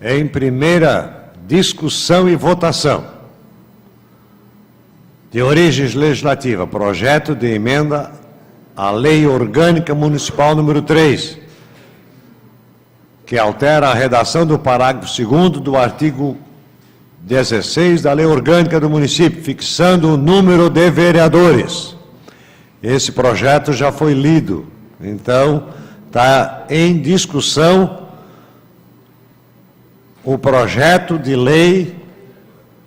Em primeira discussão e votação, de origem legislativa, projeto de emenda à Lei Orgânica Municipal número 3, que altera a redação do parágrafo 2º do artigo 16 da Lei Orgânica do município, fixando o número de vereadores. Esse projeto já foi lido, então está em discussão o projeto de lei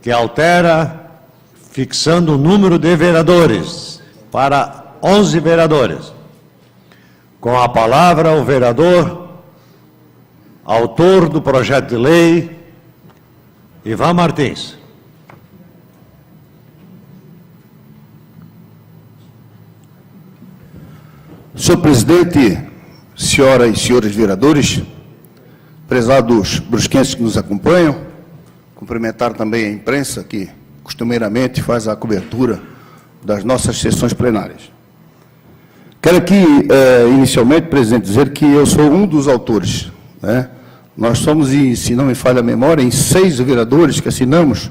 que altera, fixando o número de vereadores para 11 vereadores. Com a palavra, o vereador, autor do projeto de lei, Ivan Martins. Senhor presidente, senhoras e senhores vereadores, prezados brusquenses que nos acompanham, cumprimentar também a imprensa que costumeiramente faz a cobertura das nossas sessões plenárias. Quero aqui, inicialmente, presidente, dizer que eu sou um dos autores, né? Nós somos, se não me falha a memória, em 6 vereadores que assinamos: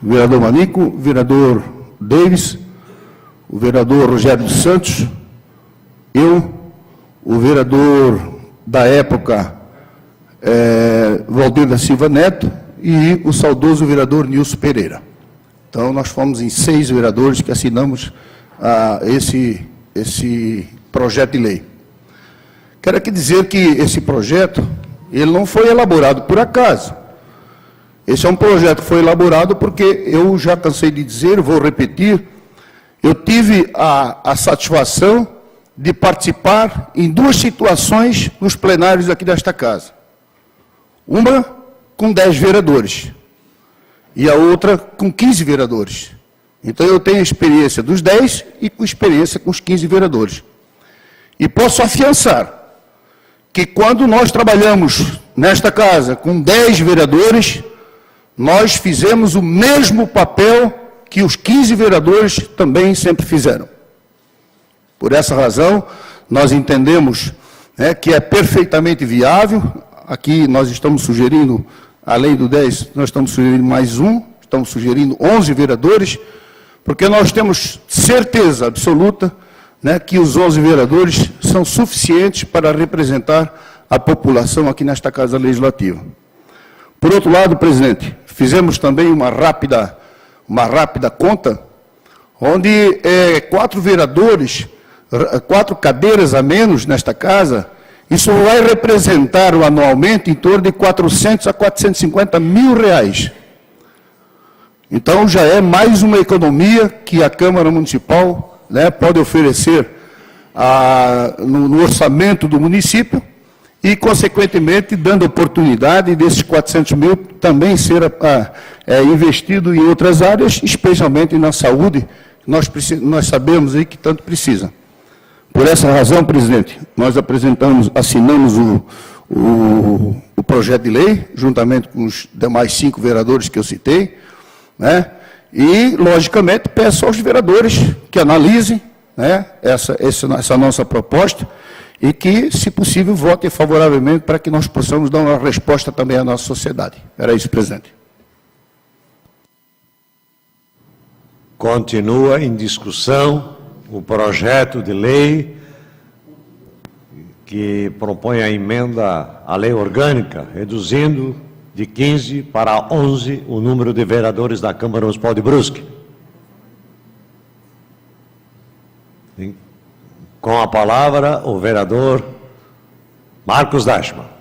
o vereador Manico, o vereador Davis, o vereador Rogério dos Santos, eu, o vereador da época, Valdir da Silva Neto, e o saudoso vereador Nilson Pereira. Então, nós fomos em 6 vereadores que assinamos esse projeto de lei. Quero aqui dizer que esse projeto, ele não foi elaborado por acaso. Esse é um projeto que foi elaborado porque, eu já cansei de dizer, vou repetir, eu tive a satisfação de participar em 2 situações nos plenários aqui desta casa. Uma com 10 vereadores e a outra com 15 vereadores. Então, eu tenho a experiência dos 10 e com experiência com os 15 vereadores. E posso afiançar que quando nós trabalhamos nesta casa com 10 vereadores, nós fizemos o mesmo papel que os 15 vereadores também sempre fizeram. Por essa razão, nós entendemos, que é perfeitamente viável. Aqui nós estamos sugerindo, além do 10, nós estamos sugerindo mais estamos sugerindo 11 vereadores, porque nós temos certeza absoluta, que os 11 vereadores são suficientes para representar a população aqui nesta Casa Legislativa. Por outro lado, presidente, fizemos também uma rápida conta, onde 4 vereadores, 4 cadeiras a menos nesta casa, isso vai representar anualmente em torno de 400 a 450 mil reais. Então, já é mais uma economia que a Câmara Municipal pode oferecer no orçamento do município e, consequentemente, dando oportunidade desses 400 mil também ser investido em outras áreas, especialmente na saúde, nós sabemos aí que tanto precisa. Por essa razão, presidente, nós assinamos o projeto de lei, juntamente com os demais 5 vereadores que eu citei, e, logicamente, peço aos vereadores que analisem essa nossa proposta e que, se possível, votem favoravelmente para que nós possamos dar uma resposta também à nossa sociedade. Era isso, presidente. Continua em discussão o projeto de lei que propõe a emenda à lei orgânica, reduzindo de 15 para 11 o número de vereadores da Câmara Municipal de Brusque. Com a palavra, o vereador Marcos Dashman.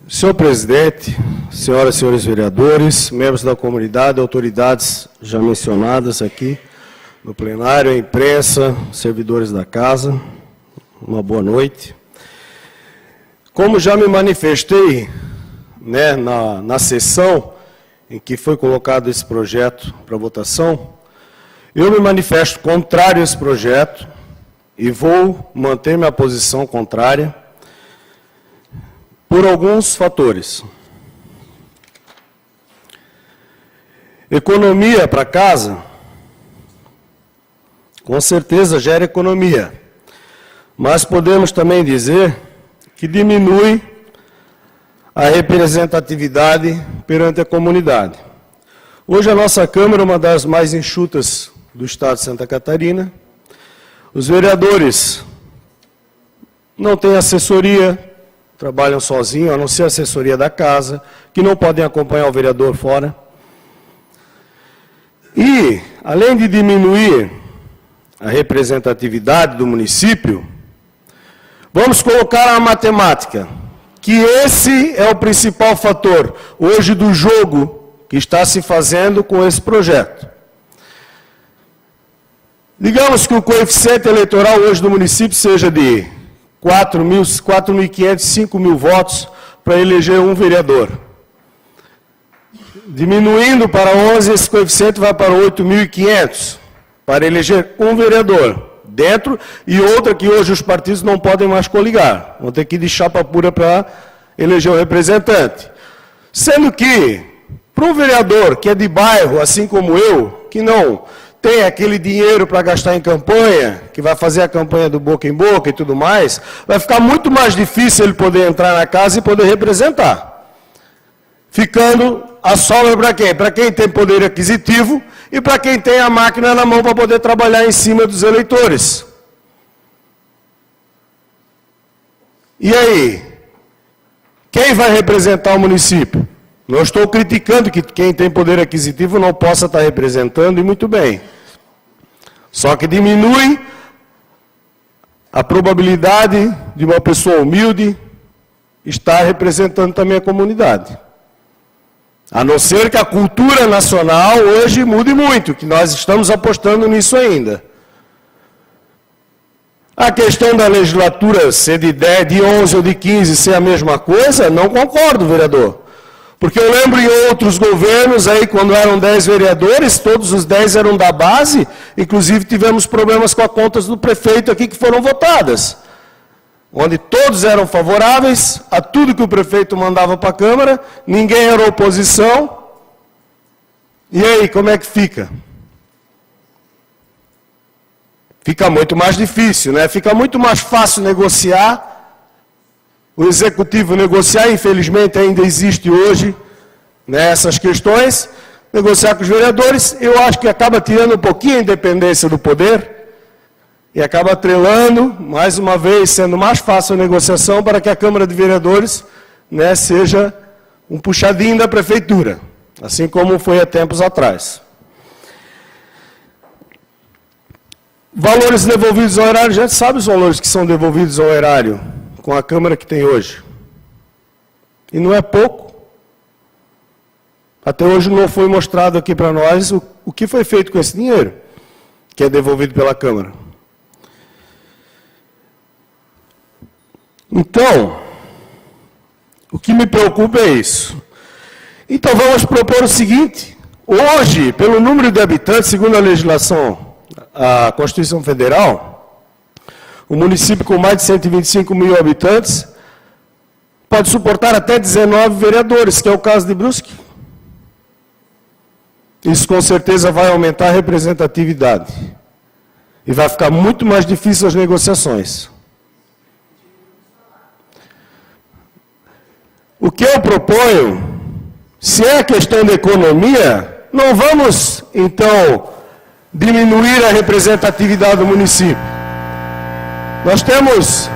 Senhor presidente, senhoras e senhores vereadores, membros da comunidade, autoridades já mencionadas aqui no plenário, a imprensa, servidores da casa, uma boa noite. Como já me manifestei na sessão em que foi colocado esse projeto para votação, eu me manifesto contrário a esse projeto e vou manter minha posição contrária por alguns fatores. Economia para casa, com certeza gera economia. mas podemos também dizer que diminui a representatividade perante a comunidade. Hoje a nossa Câmara é uma das mais enxutas do Estado de Santa Catarina. Os vereadores não têm assessoria, trabalham sozinhos, a não ser a assessoria da casa, que não podem acompanhar o vereador fora. E, além de diminuir a representatividade do município, vamos colocar a matemática, que esse é o principal fator hoje do jogo que está se fazendo com esse projeto. Digamos que o coeficiente eleitoral hoje do município seja de 4.500, 5.000 votos para eleger um vereador. Diminuindo para 11, esse coeficiente vai para 8.500 para eleger um vereador. Dentro, e outra que hoje os partidos não podem mais coligar. Vão ter que ir de chapa pura para eleger um representante. Sendo que, para um vereador que é de bairro, assim como eu, que não tem aquele dinheiro para gastar em campanha, que vai fazer a campanha do boca em boca e tudo mais, vai ficar muito mais difícil ele poder entrar na casa e poder representar. Ficando a sobra para quem? Para quem tem poder aquisitivo e para quem tem a máquina na mão para poder trabalhar em cima dos eleitores. E aí? Quem vai representar o município? Não estou criticando que quem tem poder aquisitivo não possa estar representando, e muito bem. Só que diminui a probabilidade de uma pessoa humilde estar representando também a comunidade. A não ser que a cultura nacional hoje mude muito, que nós estamos apostando nisso ainda. A questão da legislatura ser de 10, de 11 ou de 15 ser a mesma coisa, não concordo, vereador. Porque eu lembro em outros governos, aí quando eram 10 vereadores, todos os 10 eram da base, inclusive tivemos problemas com as contas do prefeito aqui que foram votadas. Onde todos eram favoráveis a tudo que o prefeito mandava para a Câmara, ninguém era oposição. E aí, como é que fica? Fica muito mais difícil, né? Fica muito mais fácil negociar. O executivo negociar, infelizmente ainda existe hoje, né, essas questões. Negociar com os vereadores, eu acho que acaba tirando um pouquinho a independência do poder. E acaba atrelando, mais uma vez, sendo mais fácil a negociação para que a Câmara de Vereadores, né, seja um puxadinho da Prefeitura, assim como foi há tempos atrás. Valores devolvidos ao erário, a gente sabe os valores que são devolvidos ao erário com a Câmara que tem hoje. E não é pouco. Até hoje não foi mostrado aqui para nós o que foi feito com esse dinheiro, que é devolvido pela Câmara. Então, o que me preocupa é isso. Então vamos propor o seguinte: hoje, pelo número de habitantes, segundo a legislação, a Constituição Federal, o município com mais de 125 mil habitantes pode suportar até 19 vereadores, que é o caso de Brusque. Isso com certeza vai aumentar a representatividade. E vai ficar muito mais difícil as negociações. O que eu proponho, se é questão de economia, não vamos, então, diminuir a representatividade do município. Nós temos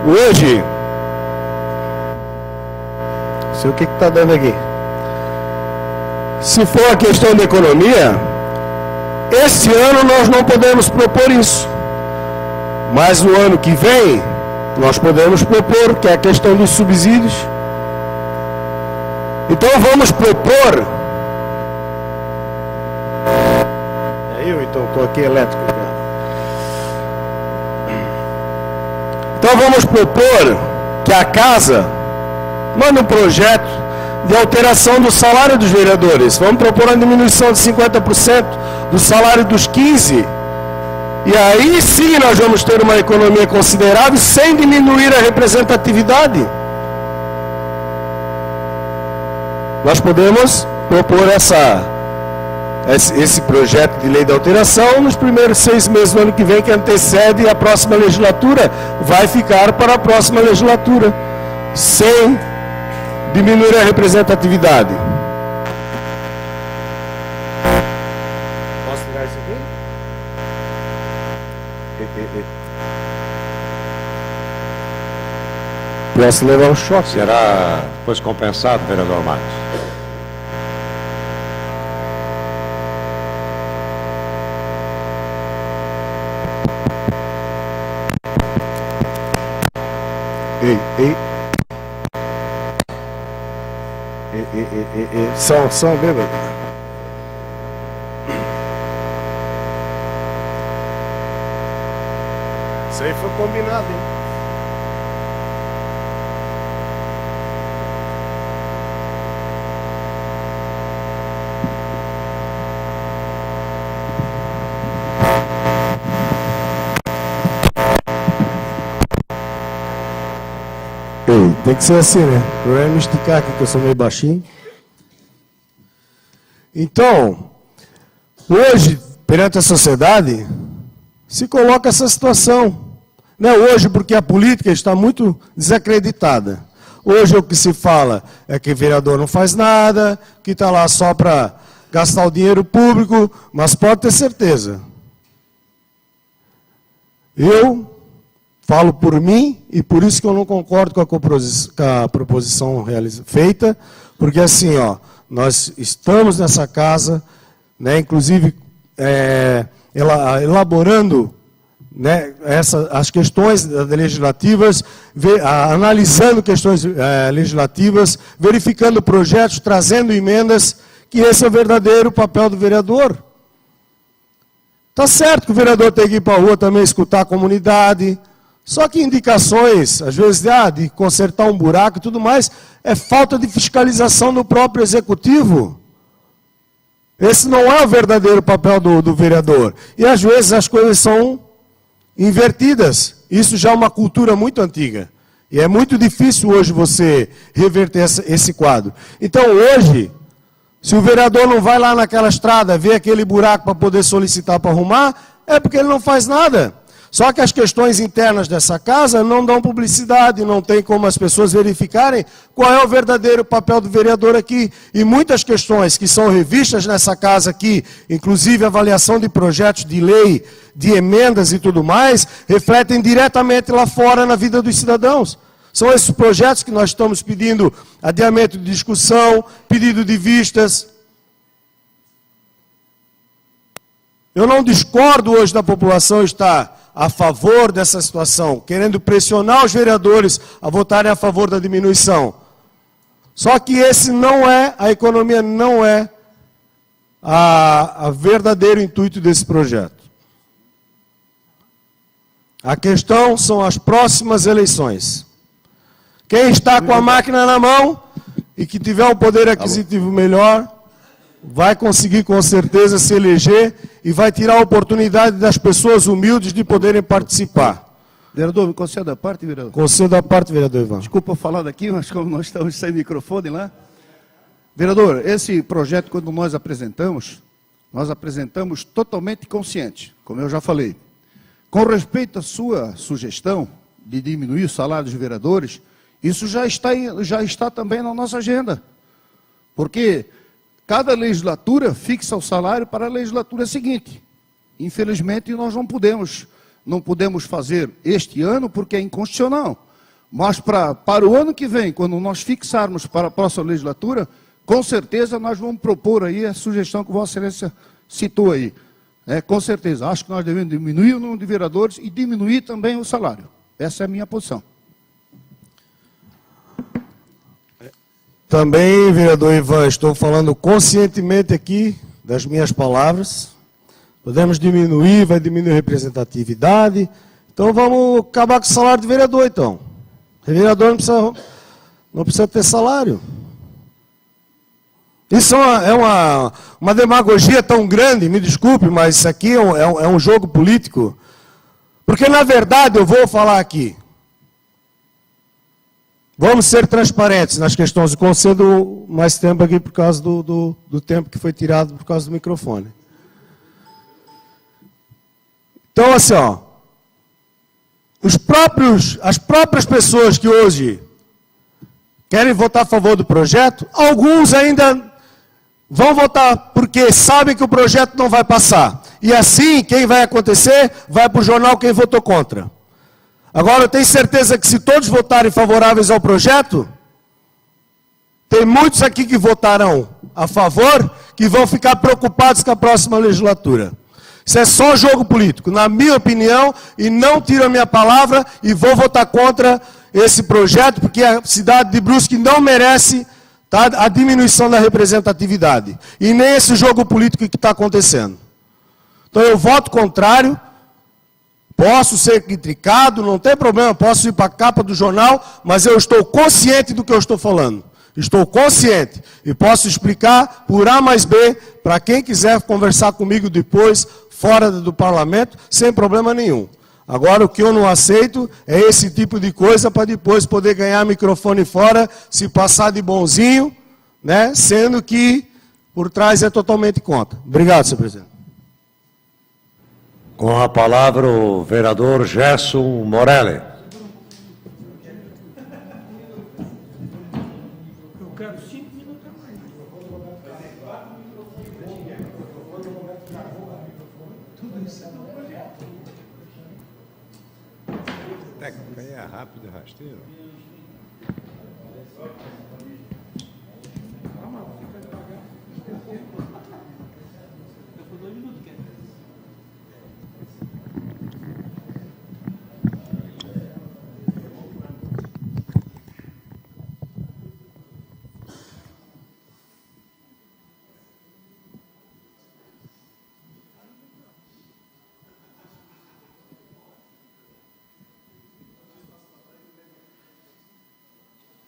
hoje, não sei o que está dando aqui. Se for a questão de economia, esse ano nós não podemos propor isso. Mas no ano que vem, nós podemos propor, que é a questão dos subsídios. Então vamos propor. Eu então estou aqui elétrico. Então vamos propor que a casa mande um projeto de alteração do salário dos vereadores. Vamos propor uma diminuição de 50% do salário dos 15. E aí sim nós vamos ter uma economia considerável sem diminuir a representatividade. Nós podemos propor esse projeto de lei de alteração nos primeiros 6 meses do ano que vem, que antecede a próxima legislatura, vai ficar para a próxima legislatura, sem diminuir a representatividade. Posso tirar isso aqui? Posso levar um choque? Será depois compensado, vereador Marcos? Ei. São bêbado. Isso aí foi combinado, hein? Tem que ser assim, né? O problema é me esticar aqui, que eu sou meio baixinho. Então, hoje, perante a sociedade, se coloca essa situação. Não é hoje porque a política está muito desacreditada. Hoje o que se fala é que o vereador não faz nada, que está lá só para gastar o dinheiro público, mas pode ter certeza. Eu falo por mim e por isso que eu não concordo com a proposição feita, porque assim, ó, nós estamos nessa casa, né, inclusive elaborando, né, as questões legislativas, analisando questões legislativas, verificando projetos, trazendo emendas, que esse é o verdadeiro papel do vereador. Tá certo que o vereador tem que ir para a rua também escutar a comunidade. Só que indicações, às vezes, de consertar um buraco e tudo mais, é falta de fiscalização do próprio executivo. Esse não é o verdadeiro papel do vereador. E, às vezes, as coisas são invertidas. Isso já é uma cultura muito antiga. E é muito difícil hoje você reverter esse quadro. Então, hoje, se o vereador não vai lá naquela estrada, ver aquele buraco para poder solicitar para arrumar, é porque ele não faz nada. Só que as questões internas dessa casa não dão publicidade, não tem como as pessoas verificarem qual é o verdadeiro papel do vereador aqui. E muitas questões que são revistas nessa casa aqui, inclusive avaliação de projetos de lei, de emendas e tudo mais, refletem diretamente lá fora na vida dos cidadãos. São esses projetos que nós estamos pedindo adiamento de discussão, pedido de vistas. Eu não discordo hoje da população estar a favor dessa situação, querendo pressionar os vereadores a votarem a favor da diminuição. Só que esse não é, a economia não é a verdadeiro intuito desse projeto. A questão são as próximas eleições. Quem está com a máquina na mão e que tiver um poder aquisitivo melhor, vai conseguir com certeza se eleger e vai tirar a oportunidade das pessoas humildes de poderem participar. Vereador, me conceda a parte, vereador? Conceda a parte, vereador Ivan. Desculpa falar daqui, mas como nós estamos sem microfone lá. Vereador, esse projeto, quando nós apresentamos totalmente consciente, como eu já falei. Com respeito à sua sugestão de diminuir o salário dos vereadores, isso já está também na nossa agenda. Porque cada legislatura fixa o salário para a legislatura seguinte. Infelizmente, nós não podemos fazer este ano porque é inconstitucional. Mas para o ano que vem, quando nós fixarmos para a próxima legislatura, com certeza nós vamos propor aí a sugestão que Vossa Excelência citou aí. Com certeza, acho que nós devemos diminuir o número de vereadores e diminuir também o salário. Essa é a minha posição. Também, vereador Ivan, estou falando conscientemente aqui das minhas palavras. Podemos diminuir, vai diminuir a representatividade. Então vamos acabar com o salário de vereador, então. O vereador não precisa ter salário. Isso é uma demagogia tão grande, me desculpe, mas isso aqui é um jogo político. Porque, na verdade, eu vou falar aqui. Vamos ser transparentes nas questões. Eu concedo mais tempo aqui por causa do tempo que foi tirado por causa do microfone. Então, assim, ó, as próprias pessoas que hoje querem votar a favor do projeto, alguns ainda vão votar porque sabem que o projeto não vai passar. E assim, quem vai acontecer, vai para o jornal quem votou contra. Agora, eu tenho certeza que se todos votarem favoráveis ao projeto, tem muitos aqui que votarão a favor, que vão ficar preocupados com a próxima legislatura. Isso é só jogo político, na minha opinião, e não tiro a minha palavra, e vou votar contra esse projeto, porque a cidade de Brusque não merece, tá, a diminuição da representatividade, e nem esse jogo político que está acontecendo. Então eu voto contrário, posso ser criticado, não tem problema, posso ir para a capa do jornal, mas eu estou consciente do que eu estou falando. Estou consciente e posso explicar por A mais B para quem quiser conversar comigo depois, fora do parlamento, sem problema nenhum. Agora, o que eu não aceito é esse tipo de coisa para depois poder ganhar microfone fora, se passar de bonzinho, né? Sendo que por trás é totalmente contra. Obrigado, senhor presidente. Com a palavra o vereador Gerson Morelli. Eu quero 5 minutos a mais. Técnico aí é rápido e rasteiro.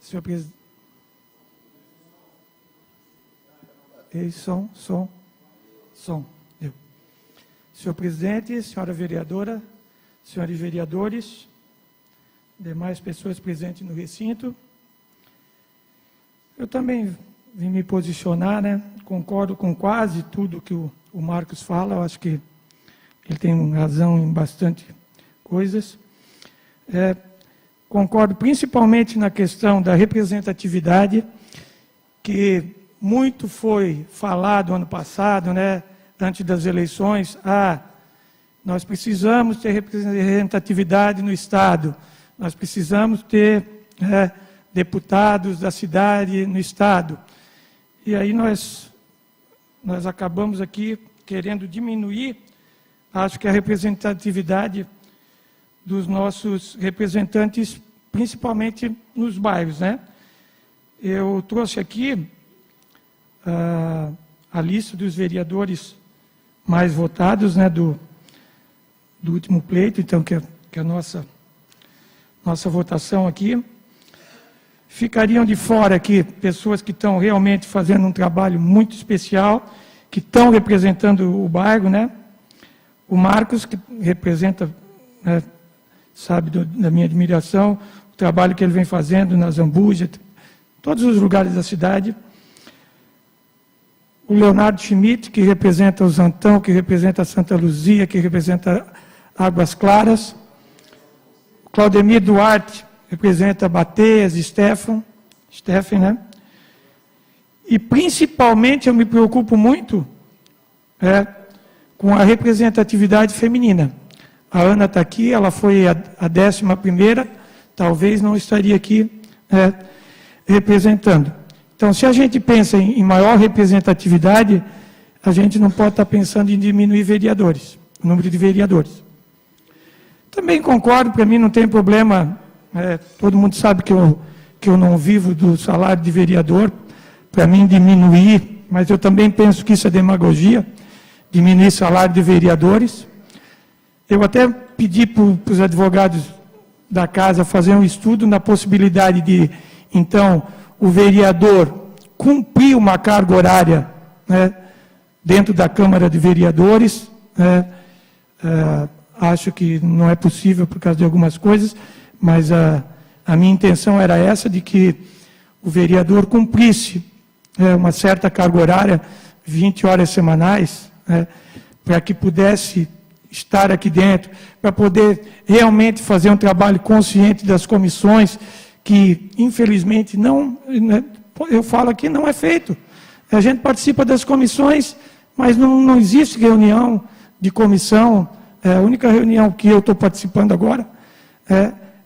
Senhor presidente. Som. Senhor presidente, senhora vereadora, senhores vereadores, demais pessoas presentes no recinto. Eu também vim me posicionar, né? Concordo com quase tudo que o Marcos fala, eu acho que ele tem razão em bastante coisas. Concordo principalmente na questão da representatividade, que muito foi falado ano passado, né, antes das eleições. Nós precisamos ter representatividade no Estado, nós precisamos ter deputados da cidade no Estado. E aí nós acabamos aqui querendo diminuir, acho que a representatividade dos nossos representantes, principalmente nos bairros, né? Eu trouxe aqui a lista dos vereadores mais votados, né, do último pleito, então, que é a nossa votação aqui. Ficariam de fora aqui pessoas que estão realmente fazendo um trabalho muito especial, que estão representando o bairro, né? O Marcos, que representa, né, sabe da minha admiração, o trabalho que ele vem fazendo na Zambuja, todos os lugares da cidade. O Leonardo Schmidt, que representa o Zantão, que representa Santa Luzia, que representa Águas Claras. O Claudemir Duarte representa Bateias, Stefan, né? E principalmente eu me preocupo muito com a representatividade feminina. A Ana está aqui, ela foi a 11ª, talvez não estaria aqui representando. Então, se a gente pensa em maior representatividade, a gente não pode estar pensando em diminuir vereadores, o número de vereadores. Também concordo, para mim não tem problema, todo mundo sabe que eu não vivo do salário de vereador, para mim diminuir, mas eu também penso que isso é demagogia, diminuir o salário de vereadores. Eu até pedi para os advogados da casa fazer um estudo na possibilidade de, então, o vereador cumprir uma carga horária, né, dentro da Câmara de Vereadores. Acho que não é possível por causa de algumas coisas, mas A minha intenção era essa, de que o vereador cumprisse uma certa carga horária, 20 horas semanais, para que pudesse estar aqui dentro, para poder realmente fazer um trabalho consciente das comissões, que infelizmente não, eu falo aqui, não é feito. A gente participa das comissões, mas não existe reunião de comissão. A única reunião que eu estou participando agora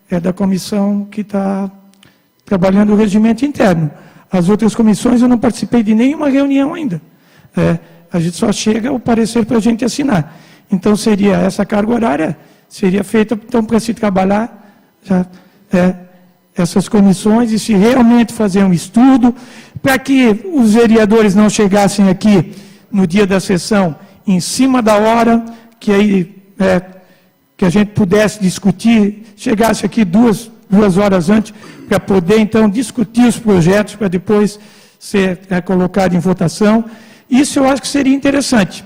é da comissão que está trabalhando o regimento interno. As outras comissões eu não participei de nenhuma reunião ainda. A gente só chega o parecer para a gente assinar. Então, seria essa carga horária, seria feita então, para se trabalhar essas comissões e se realmente fazer um estudo, para que os vereadores não chegassem aqui no dia da sessão em cima da hora, que aí que a gente pudesse discutir, chegasse aqui duas horas antes, para poder, então, discutir os projetos, para depois ser colocado em votação. Isso eu acho que seria interessante,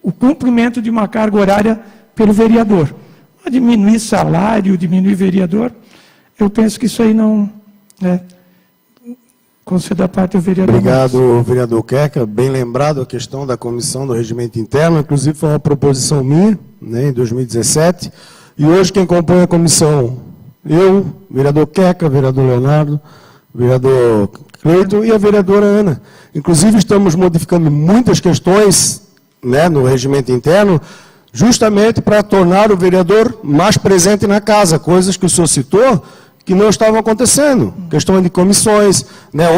o cumprimento de uma carga horária pelo vereador. Diminuir salário, diminuir vereador, eu penso que isso aí não... concedo a parte ao vereador. Obrigado, vereador Queca. Bem lembrado a questão da comissão do regimento interno, inclusive foi uma proposição minha, em 2017, e hoje quem compõe a comissão, eu, vereador Queca, vereador Leonardo, vereador Cleiton e a vereadora Ana. Inclusive estamos modificando muitas questões no regimento interno, justamente para tornar o vereador mais presente na casa, coisas que o senhor citou, que não estavam acontecendo. Questão de comissões,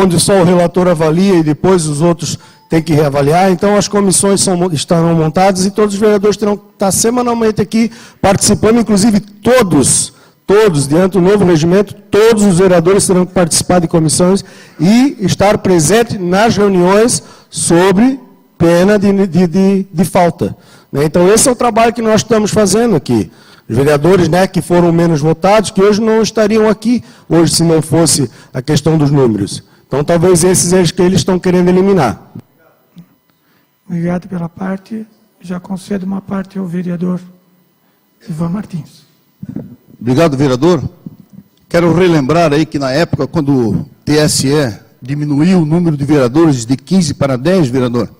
onde só o relator avalia e depois os outros têm que reavaliar. Então, as comissões estarão montadas e todos os vereadores terão que estar semanalmente aqui participando, inclusive todos, diante do novo regimento, todos os vereadores terão que participar de comissões e estar presente nas reuniões sobre pena de falta. Então, esse é o trabalho que nós estamos fazendo aqui. Os vereadores que foram menos votados, que hoje não estariam aqui, hoje, se não fosse a questão dos números. Então, talvez esses que eles estão querendo eliminar. Obrigado pela parte. Já concedo uma parte ao vereador Ivan Martins. Obrigado, vereador. Quero relembrar aí que, na época, quando o TSE diminuiu o número de vereadores de 15 para 10, vereador,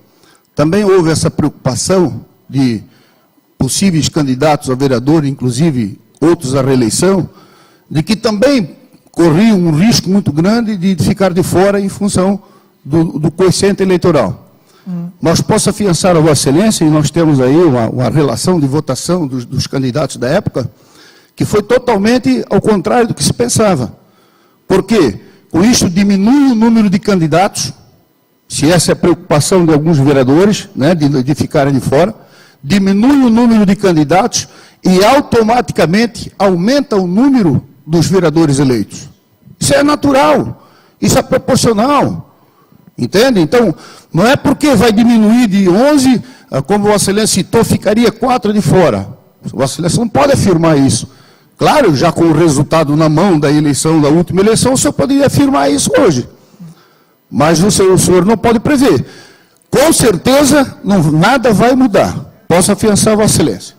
também houve essa preocupação de possíveis candidatos a vereador, inclusive outros à reeleição, de que também corriam um risco muito grande de ficar de fora em função do coeficiente eleitoral. Mas posso afiançar a Vossa Excelência, e nós temos aí uma relação de votação dos candidatos da época, que foi totalmente ao contrário do que se pensava. Por quê? Com isso diminui o número de candidatos, se essa é a preocupação de alguns vereadores, de ficarem de fora, diminui o número de candidatos e automaticamente aumenta o número dos vereadores eleitos. Isso é natural, isso é proporcional, entende? Então, não é porque vai diminuir de 11, como Vossa Excelência citou, ficaria 4 de fora. Vossa Excelência não pode afirmar isso. Claro, já com o resultado na mão da eleição, da última eleição, o senhor poderia afirmar isso hoje. Mas o senhor não pode prever. Com certeza, nada vai mudar. Posso afiançar, Vossa Excelência?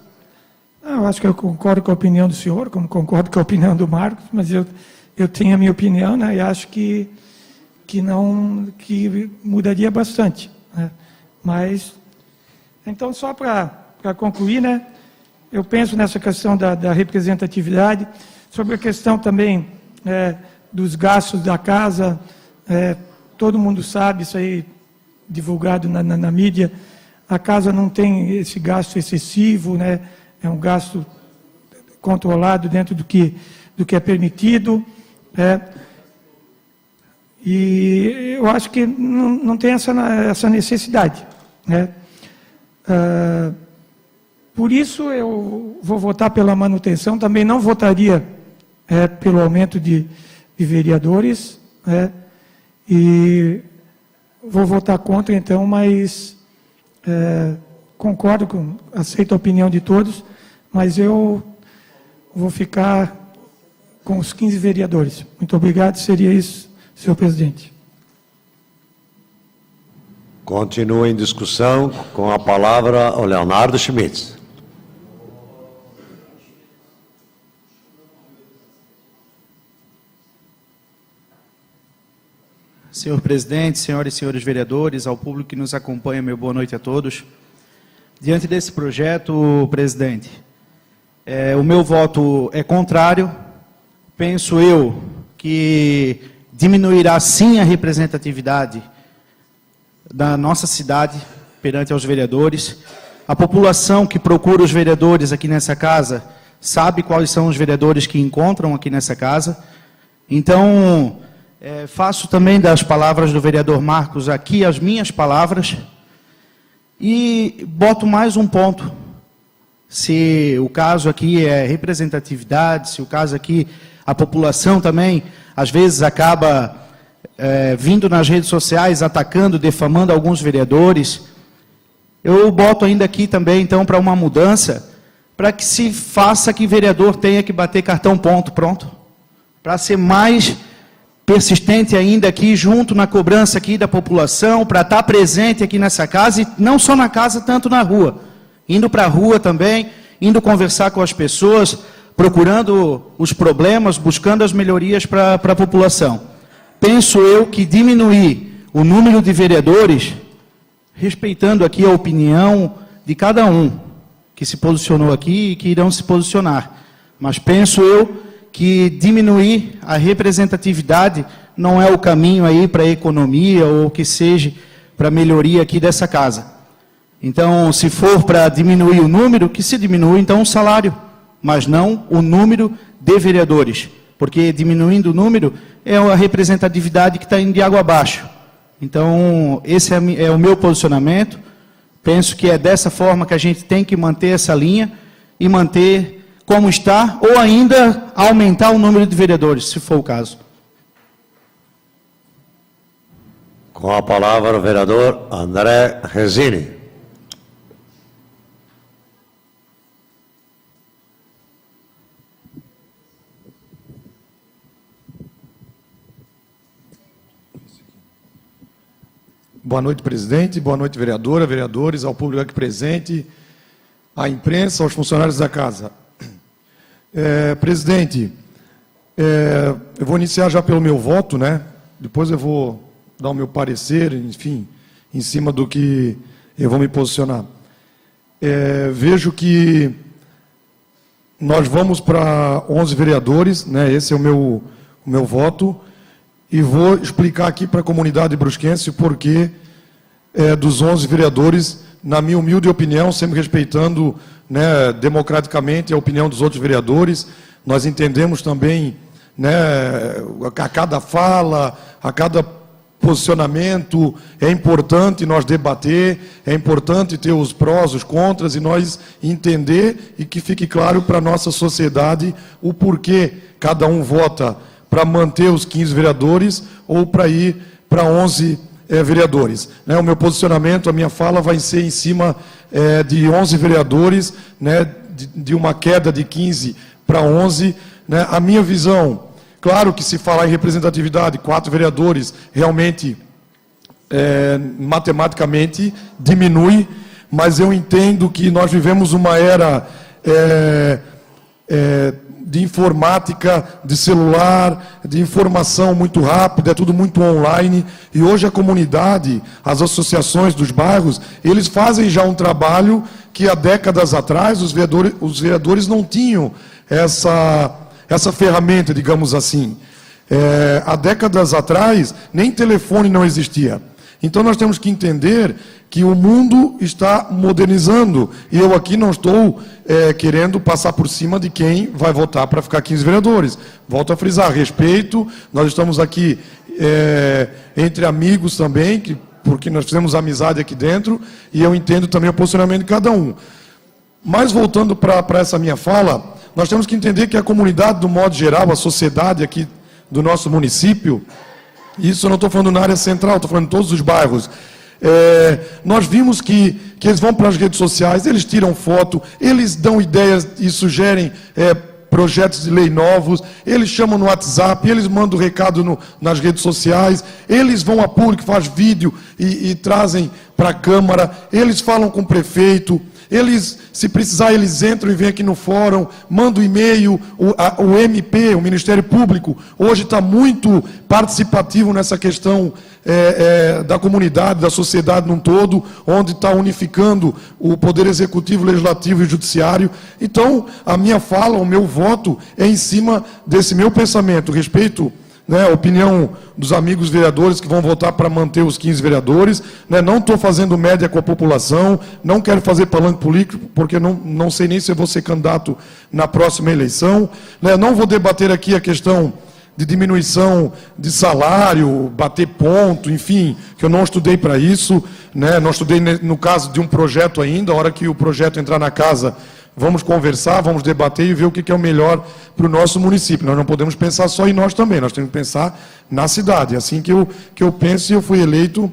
Eu acho que eu concordo com a opinião do senhor, como concordo com a opinião do Marcos, mas eu tenho a minha opinião, e acho que mudaria bastante. Mas, então, só para concluir, eu penso nessa questão da representatividade, sobre a questão também dos gastos da casa, todo mundo sabe, isso aí divulgado na mídia, a casa não tem esse gasto excessivo, é um gasto controlado dentro do que é permitido, e eu acho que não tem essa necessidade. Por isso eu vou votar pela manutenção, também não votaria pelo aumento de vereadores, e vou votar contra, então, mas concordo, aceito a opinião de todos, mas eu vou ficar com os 15 vereadores. Muito obrigado, seria isso, senhor presidente. Continua em discussão, com a palavra o Leonardo Schmitz. Senhor presidente, senhoras e senhores vereadores, ao público que nos acompanha, meu boa noite a todos. Diante desse projeto, presidente, o meu voto é contrário. Penso eu que diminuirá sim a representatividade da nossa cidade perante aos vereadores. A população que procura os vereadores aqui nessa casa sabe quais são os vereadores que encontram aqui nessa casa. Então, faço também das palavras do vereador Marcos aqui as minhas palavras e boto mais um ponto. Se o caso aqui é representatividade, se o caso aqui a população também, às vezes, acaba vindo nas redes sociais, atacando, defamando alguns vereadores, eu boto ainda aqui também, então, para uma mudança, para que se faça que vereador tenha que bater cartão ponto, pronto, para ser mais persistente ainda aqui, junto na cobrança aqui da população, para estar presente aqui nessa casa, e não só na casa, tanto na rua, indo para a rua também, indo conversar com as pessoas, procurando os problemas, buscando as melhorias para a população. Penso eu que diminuir o número de vereadores, respeitando aqui a opinião de cada um que se posicionou aqui e que irão se posicionar, mas penso eu que diminuir a representatividade não é o caminho aí para a economia ou que seja para a melhoria aqui dessa casa. Então, se for para diminuir o número, que se diminua então o salário, mas não o número de vereadores, porque diminuindo o número é a representatividade que está indo de água abaixo. Então, esse é o meu posicionamento. Penso que é dessa forma que a gente tem que manter essa linha e manter como está, ou ainda aumentar o número de vereadores, se for o caso. Com a palavra o vereador André Resini. Boa noite, presidente. Boa noite, vereadora, vereadores, ao público aqui presente, à imprensa, aos funcionários da casa. Presidente, eu vou iniciar já pelo meu voto, né? Depois eu vou dar o meu parecer, enfim, em cima do que eu vou me posicionar. Vejo que nós vamos para 11 vereadores, né? Esse é o meu voto. E vou explicar aqui para a comunidade brusquense o porquê dos 11 vereadores, na minha humilde opinião, sempre respeitando, né, democraticamente a opinião dos outros vereadores. Nós entendemos também, né, a cada fala, a cada posicionamento, é importante nós debater, é importante ter os prós, os contras, e nós entender e que fique claro para a nossa sociedade o porquê cada um vota para manter os 15 vereadores ou para ir para 11 vereadores. Né, o meu posicionamento, a minha fala vai ser em cima de 11 vereadores, né, de uma queda de 15 para 11. Né, a minha visão, claro que se falar em representatividade, 4 vereadores realmente, matematicamente, diminui, mas eu entendo que nós vivemos uma era de informática, de celular, de informação muito rápida, é tudo muito online, e hoje a comunidade, as associações dos bairros, eles fazem já um trabalho que há décadas atrás os vereadores não tinham essa ferramenta, digamos assim. Há décadas atrás, nem telefone não existia. Então nós temos que entender que o mundo está modernizando, e eu aqui não estou querendo passar por cima de quem vai votar para ficar 15 vereadores. Volto a frisar, respeito, nós estamos aqui entre amigos também, porque nós fizemos amizade aqui dentro, e eu entendo também o posicionamento de cada um. Mas voltando para essa minha fala, nós temos que entender que a comunidade, do modo geral, a sociedade aqui do nosso município, isso eu não estou falando na área central, estou falando em todos os bairros. Nós vimos que eles vão para as redes sociais, eles tiram foto, eles dão ideias e sugerem projetos de lei novos, eles chamam no WhatsApp, eles mandam recado nas redes sociais, eles vão a público, fazem vídeo e trazem para a Câmara, eles falam com o prefeito, Eles, se precisar, eles entram e vêm aqui no fórum, mandam e-mail, o MP, o Ministério Público, hoje está muito participativo nessa questão da comunidade, da sociedade num todo, onde está unificando o Poder Executivo, Legislativo e Judiciário. Então, a minha fala, o meu voto é em cima desse meu pensamento, respeito, né, a opinião dos amigos vereadores que vão votar para manter os 15 vereadores, né, não estou fazendo média com a população, não quero fazer palanque político, porque não sei nem se eu vou ser candidato na próxima eleição, né, não vou debater aqui a questão de diminuição de salário, bater ponto, enfim, que eu não estudei para isso, né, não estudei no caso de um projeto ainda, a hora que o projeto entrar na casa, vamos conversar, vamos debater e ver o que é o melhor para o nosso município. Nós não podemos pensar só em nós também, nós temos que pensar na cidade. É assim que eu penso e eu fui eleito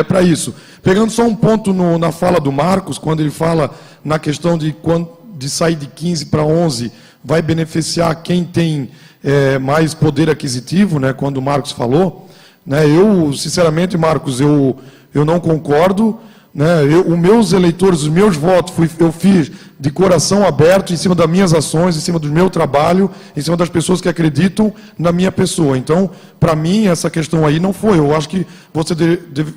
para isso. Pegando só um ponto na fala do Marcos, quando ele fala na questão de sair de 15 para 11, vai beneficiar quem tem mais poder aquisitivo, né, quando o Marcos falou. Né, eu, sinceramente, Marcos, eu não concordo. Né, os meus eleitores, os meus votos, eu fiz de coração aberto, em cima das minhas ações, em cima do meu trabalho, em cima das pessoas que acreditam na minha pessoa. Então, para mim, essa questão aí não foi. Eu acho que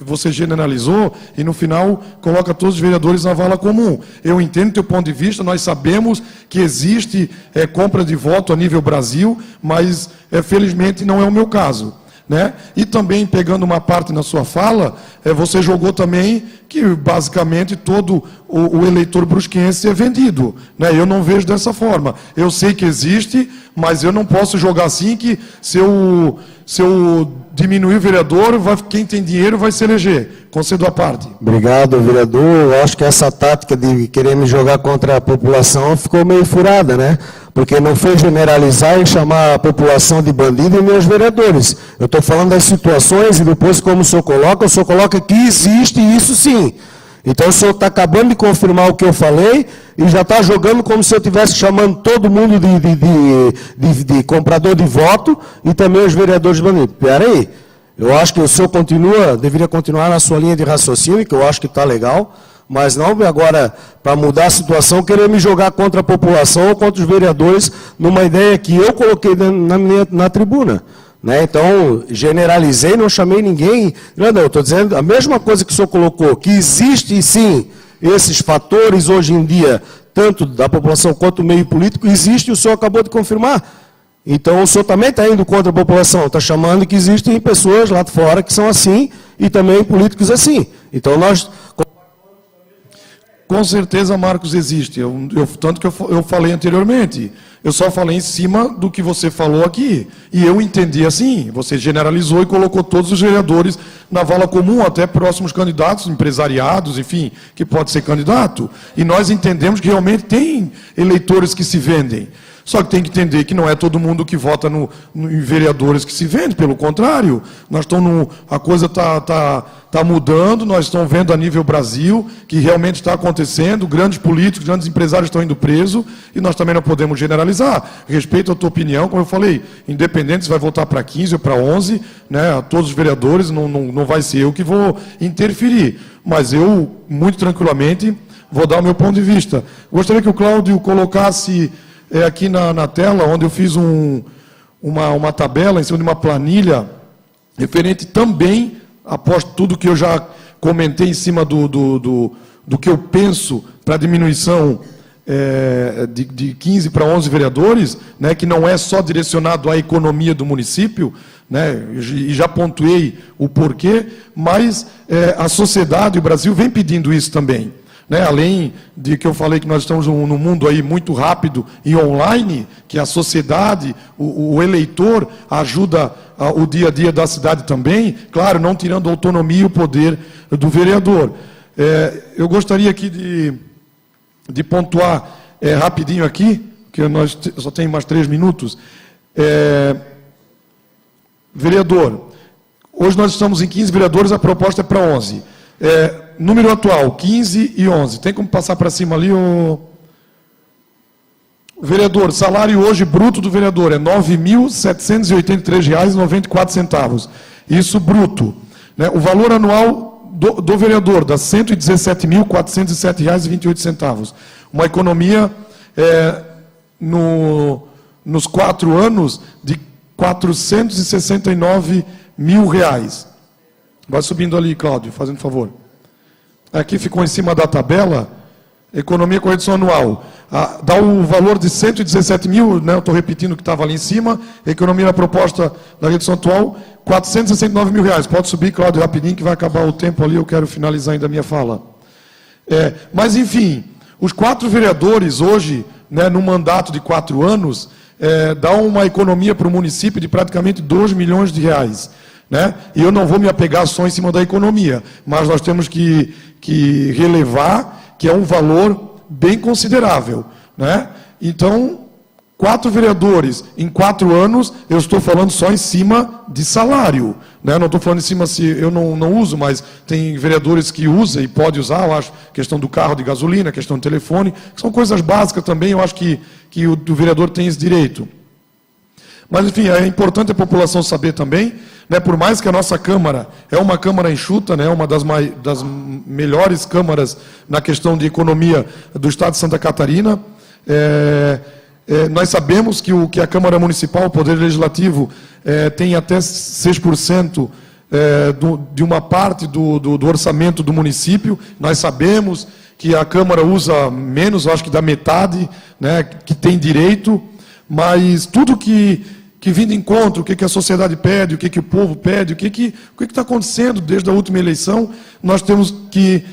você generalizou e, no final, coloca todos os vereadores na vala comum. Eu entendo o teu ponto de vista, nós sabemos que existe compra de voto a nível Brasil, mas, felizmente, não é o meu caso. Né? E também, pegando uma parte na sua fala, você jogou também que, basicamente, todo o eleitor brusquense é vendido. Né? Eu não vejo dessa forma. Eu sei que existe, mas eu não posso jogar assim que, se eu diminuir o vereador, quem tem dinheiro vai se eleger. Concedo a parte. Obrigado, vereador. Eu acho que essa tática de querer me jogar contra a população ficou meio furada, né? Porque não foi generalizar e chamar a população de bandido e meus vereadores. Eu estou falando das situações e depois, como o senhor coloca que existe isso sim. Então o senhor está acabando de confirmar o que eu falei e já está jogando como se eu estivesse chamando todo mundo de comprador de voto e também os vereadores de bandido. Espera aí. Eu acho que o senhor deveria continuar na sua linha de raciocínio, que eu acho que está legal, mas não agora, para mudar a situação, querer me jogar contra a população ou contra os vereadores numa ideia que eu coloquei na tribuna. Né? Então, generalizei, não chamei ninguém. Não, estou dizendo a mesma coisa que o senhor colocou, que existe sim esses fatores hoje em dia, tanto da população quanto do meio político, existe e o senhor acabou de confirmar. Então, o senhor também está indo contra a população, está chamando que existem pessoas lá de fora que são assim e também políticos assim. Então, nós... Com certeza, Marcos, existe. Tanto que eu falei anteriormente. Eu só falei em cima do que você falou aqui. E eu entendi assim. Você generalizou e colocou todos os vereadores na vala comum, até próximos candidatos, empresariados, enfim, que pode ser candidato. E nós entendemos que realmente tem eleitores que se vendem. Só que tem que entender que não é todo mundo que vota em vereadores que se vende, pelo contrário. Nós estamos a coisa está mudando, nós estamos vendo a nível Brasil que realmente está acontecendo, grandes políticos, grandes empresários estão indo presos, e nós também não podemos generalizar. Respeito a tua opinião, como eu falei, independente se vai votar para 15 ou para 11, né, todos os vereadores, não vai ser eu que vou interferir. Mas eu, muito tranquilamente, vou dar o meu ponto de vista. Gostaria que o Cláudio colocasse... aqui na tela, onde eu fiz uma tabela em cima de uma planilha, referente também, após tudo que eu já comentei em cima do que eu penso para a diminuição de 15 para 11 vereadores, né, que não é só direcionado à economia do município, né, e já pontuei o porquê, mas a sociedade, o Brasil, vem pedindo isso também. Né, além de que eu falei que nós estamos num mundo aí muito rápido e online, que a sociedade, o eleitor ajuda o dia a dia da cidade também, claro, não tirando a autonomia e o poder do vereador. Eu gostaria aqui de pontuar rapidinho aqui, que nós só tem mais 3 minutos. Vereador, hoje nós estamos em 15 vereadores, a proposta é para 11. Número atual, 15 e 11. Tem como passar para cima ali, o vereador? Salário hoje bruto do vereador é R$ 9.783,94. Isso bruto. Né? O valor anual do vereador dá R$ 117.407,28. Uma economia nos 4 anos de R$ 469 mil. Vai subindo ali, Cláudio, fazendo favor. Aqui ficou em cima da tabela, economia com redução anual. Dá o valor de 117 mil, né, eu estou repetindo o que estava ali em cima, economia na proposta da redução atual, R$ 469 mil. Pode subir, Cláudio, rapidinho, que vai acabar o tempo ali, eu quero finalizar ainda a minha fala. Mas, enfim, os 4 vereadores hoje, né, no mandato de 4 anos, dão uma economia para o município de praticamente R$ 2 milhões. Né? E eu não vou me apegar só em cima da economia, mas nós temos que relevar que é um valor bem considerável. Né? Então, 4 vereadores em 4 anos, eu estou falando só em cima de salário. Né? Não estou falando em cima se eu não uso, mas tem vereadores que usam e pode usar, eu acho, questão do carro de gasolina, questão do telefone, que são coisas básicas também, eu acho que o vereador tem esse direito. Mas, enfim, é importante a população saber também, né, por mais que a nossa Câmara é uma Câmara enxuta, né, uma das melhores câmaras na questão de economia do Estado de Santa Catarina, nós sabemos que a Câmara Municipal, o Poder Legislativo, tem até 6% de uma parte do orçamento do município. Nós sabemos que a Câmara usa menos, acho que da metade, né, que tem direito, mas tudo que vindo em encontro, o que a sociedade pede, o que o povo pede, o que está acontecendo desde a última eleição, nós temos que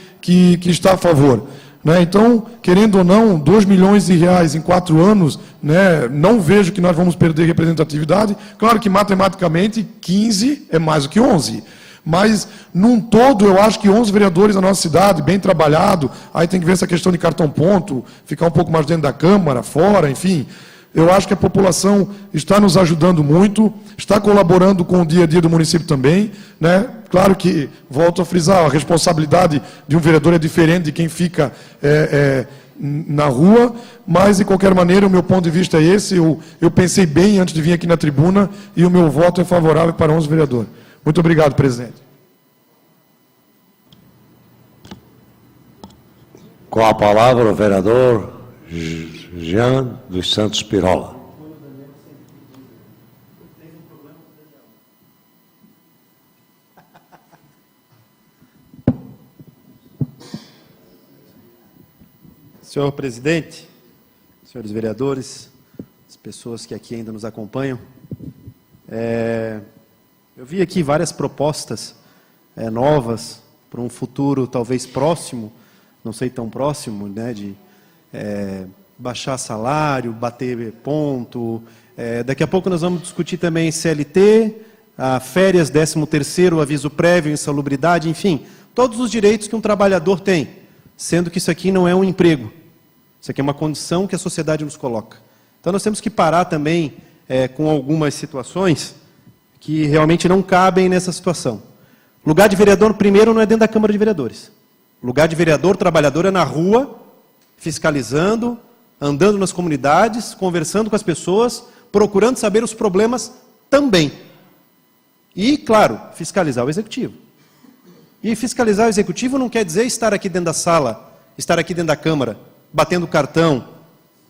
estar a favor. Né? Então, querendo ou não, R$ 2 milhões em 4 anos, né, não vejo que nós vamos perder representatividade. Claro que, matematicamente, 15 é mais do que 11. Mas, num todo, eu acho que 11 vereadores na nossa cidade, bem trabalhado, aí tem que ver essa questão de cartão-ponto, ficar um pouco mais dentro da Câmara, fora, enfim. Eu acho que a população está nos ajudando muito, está colaborando com o dia a dia do município também. Né? Claro que, volto a frisar, a responsabilidade de um vereador é diferente de quem fica na rua, mas, de qualquer maneira, o meu ponto de vista é esse. Eu pensei bem antes de vir aqui na tribuna e o meu voto é favorável para 11 vereadores. Muito obrigado, presidente. Com a palavra o vereador Jean dos Santos Pirola. Senhor presidente, senhores vereadores, as pessoas que aqui ainda nos acompanham, eu vi aqui várias propostas novas para um futuro talvez próximo, não sei tão próximo, né, de baixar salário, bater ponto. Daqui a pouco nós vamos discutir também CLT, férias, 13º, aviso prévio, insalubridade, enfim, todos os direitos que um trabalhador tem, sendo que isso aqui não é um emprego. Isso aqui é uma condição que a sociedade nos coloca. Então nós temos que parar também com algumas situações que realmente não cabem nessa situação. Lugar de vereador, primeiro, não é dentro da Câmara de Vereadores. Lugar de vereador, trabalhador, é na rua, fiscalizando, andando nas comunidades, conversando com as pessoas, procurando saber os problemas também. E, claro, fiscalizar o Executivo. E fiscalizar o Executivo não quer dizer estar aqui dentro da sala, estar aqui dentro da Câmara, batendo cartão.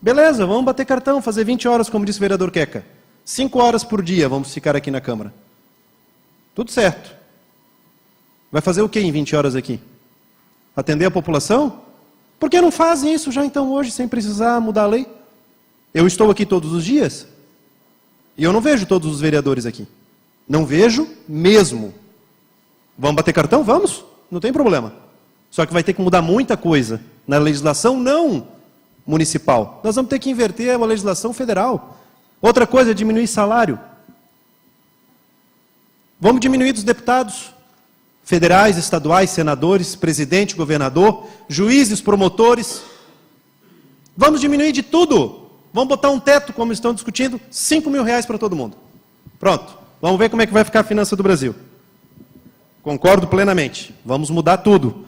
Beleza, vamos bater cartão, fazer 20 horas, como disse o vereador Queca. 5 horas por dia vamos ficar aqui na Câmara. Tudo certo. Vai fazer o que em 20 horas aqui? Atender a população? Por que não fazem isso já então hoje, sem precisar mudar a lei? Eu estou aqui todos os dias e eu não vejo todos os vereadores aqui. Não vejo mesmo. Vamos bater cartão? Vamos. Não tem problema. Só que vai ter que mudar muita coisa na legislação não municipal. Nós vamos ter que inverter a legislação federal. Outra coisa é diminuir salário. Vamos diminuir dos deputados federais, estaduais, senadores, presidente, governador, juízes, promotores. Vamos diminuir de tudo. Vamos botar um teto, como estão discutindo, R$ 5 mil para todo mundo. Pronto. Vamos ver como é que vai ficar a finança do Brasil. Concordo plenamente. Vamos mudar tudo.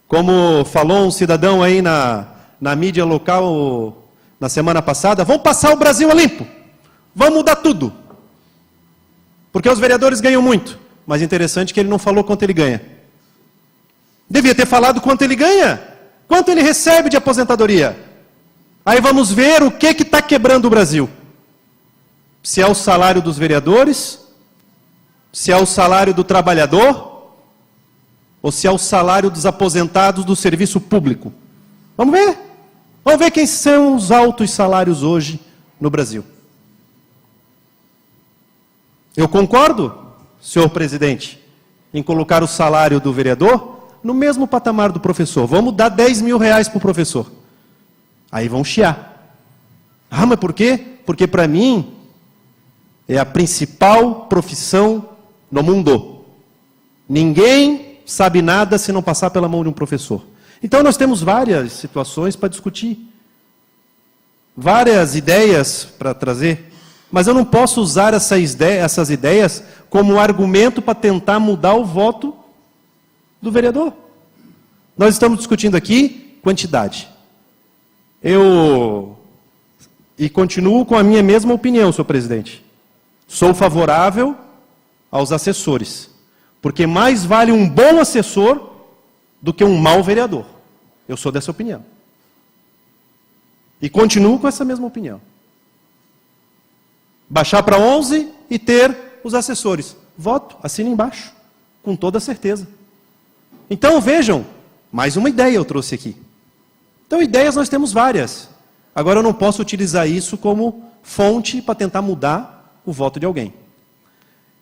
Como falou um cidadão aí na mídia local na semana passada, vamos passar o Brasil a limpo. Vamos mudar tudo. Porque os vereadores ganham muito. Mas interessante que ele não falou quanto ele ganha. Devia ter falado quanto ele ganha, quanto ele recebe de aposentadoria. Aí vamos ver o que está quebrando o Brasil. Se é o salário dos vereadores, se é o salário do trabalhador, ou se é o salário dos aposentados do serviço público. Vamos ver. Vamos ver quem são os altos salários hoje no Brasil. Eu concordo, senhor presidente, em colocar o salário do vereador no mesmo patamar do professor. Vamos dar 10 mil reais para o professor. Aí vão chiar. Ah, mas por quê? Porque para mim é a principal profissão no mundo. Ninguém sabe nada se não passar pela mão de um professor. Então nós temos várias situações para discutir. Várias ideias para trazer. Mas eu não posso usar essas ideias como argumento para tentar mudar o voto do vereador. Nós estamos discutindo aqui quantidade. E continuo com a minha mesma opinião, senhor presidente. Sou favorável aos assessores, porque mais vale um bom assessor do que um mau vereador. Eu sou dessa opinião. E continuo com essa mesma opinião. Baixar para 11 e ter os assessores. Voto, assina embaixo, com toda certeza. Então vejam, mais uma ideia eu trouxe aqui. Então ideias nós temos várias. Agora eu não posso utilizar isso como fonte para tentar mudar o voto de alguém.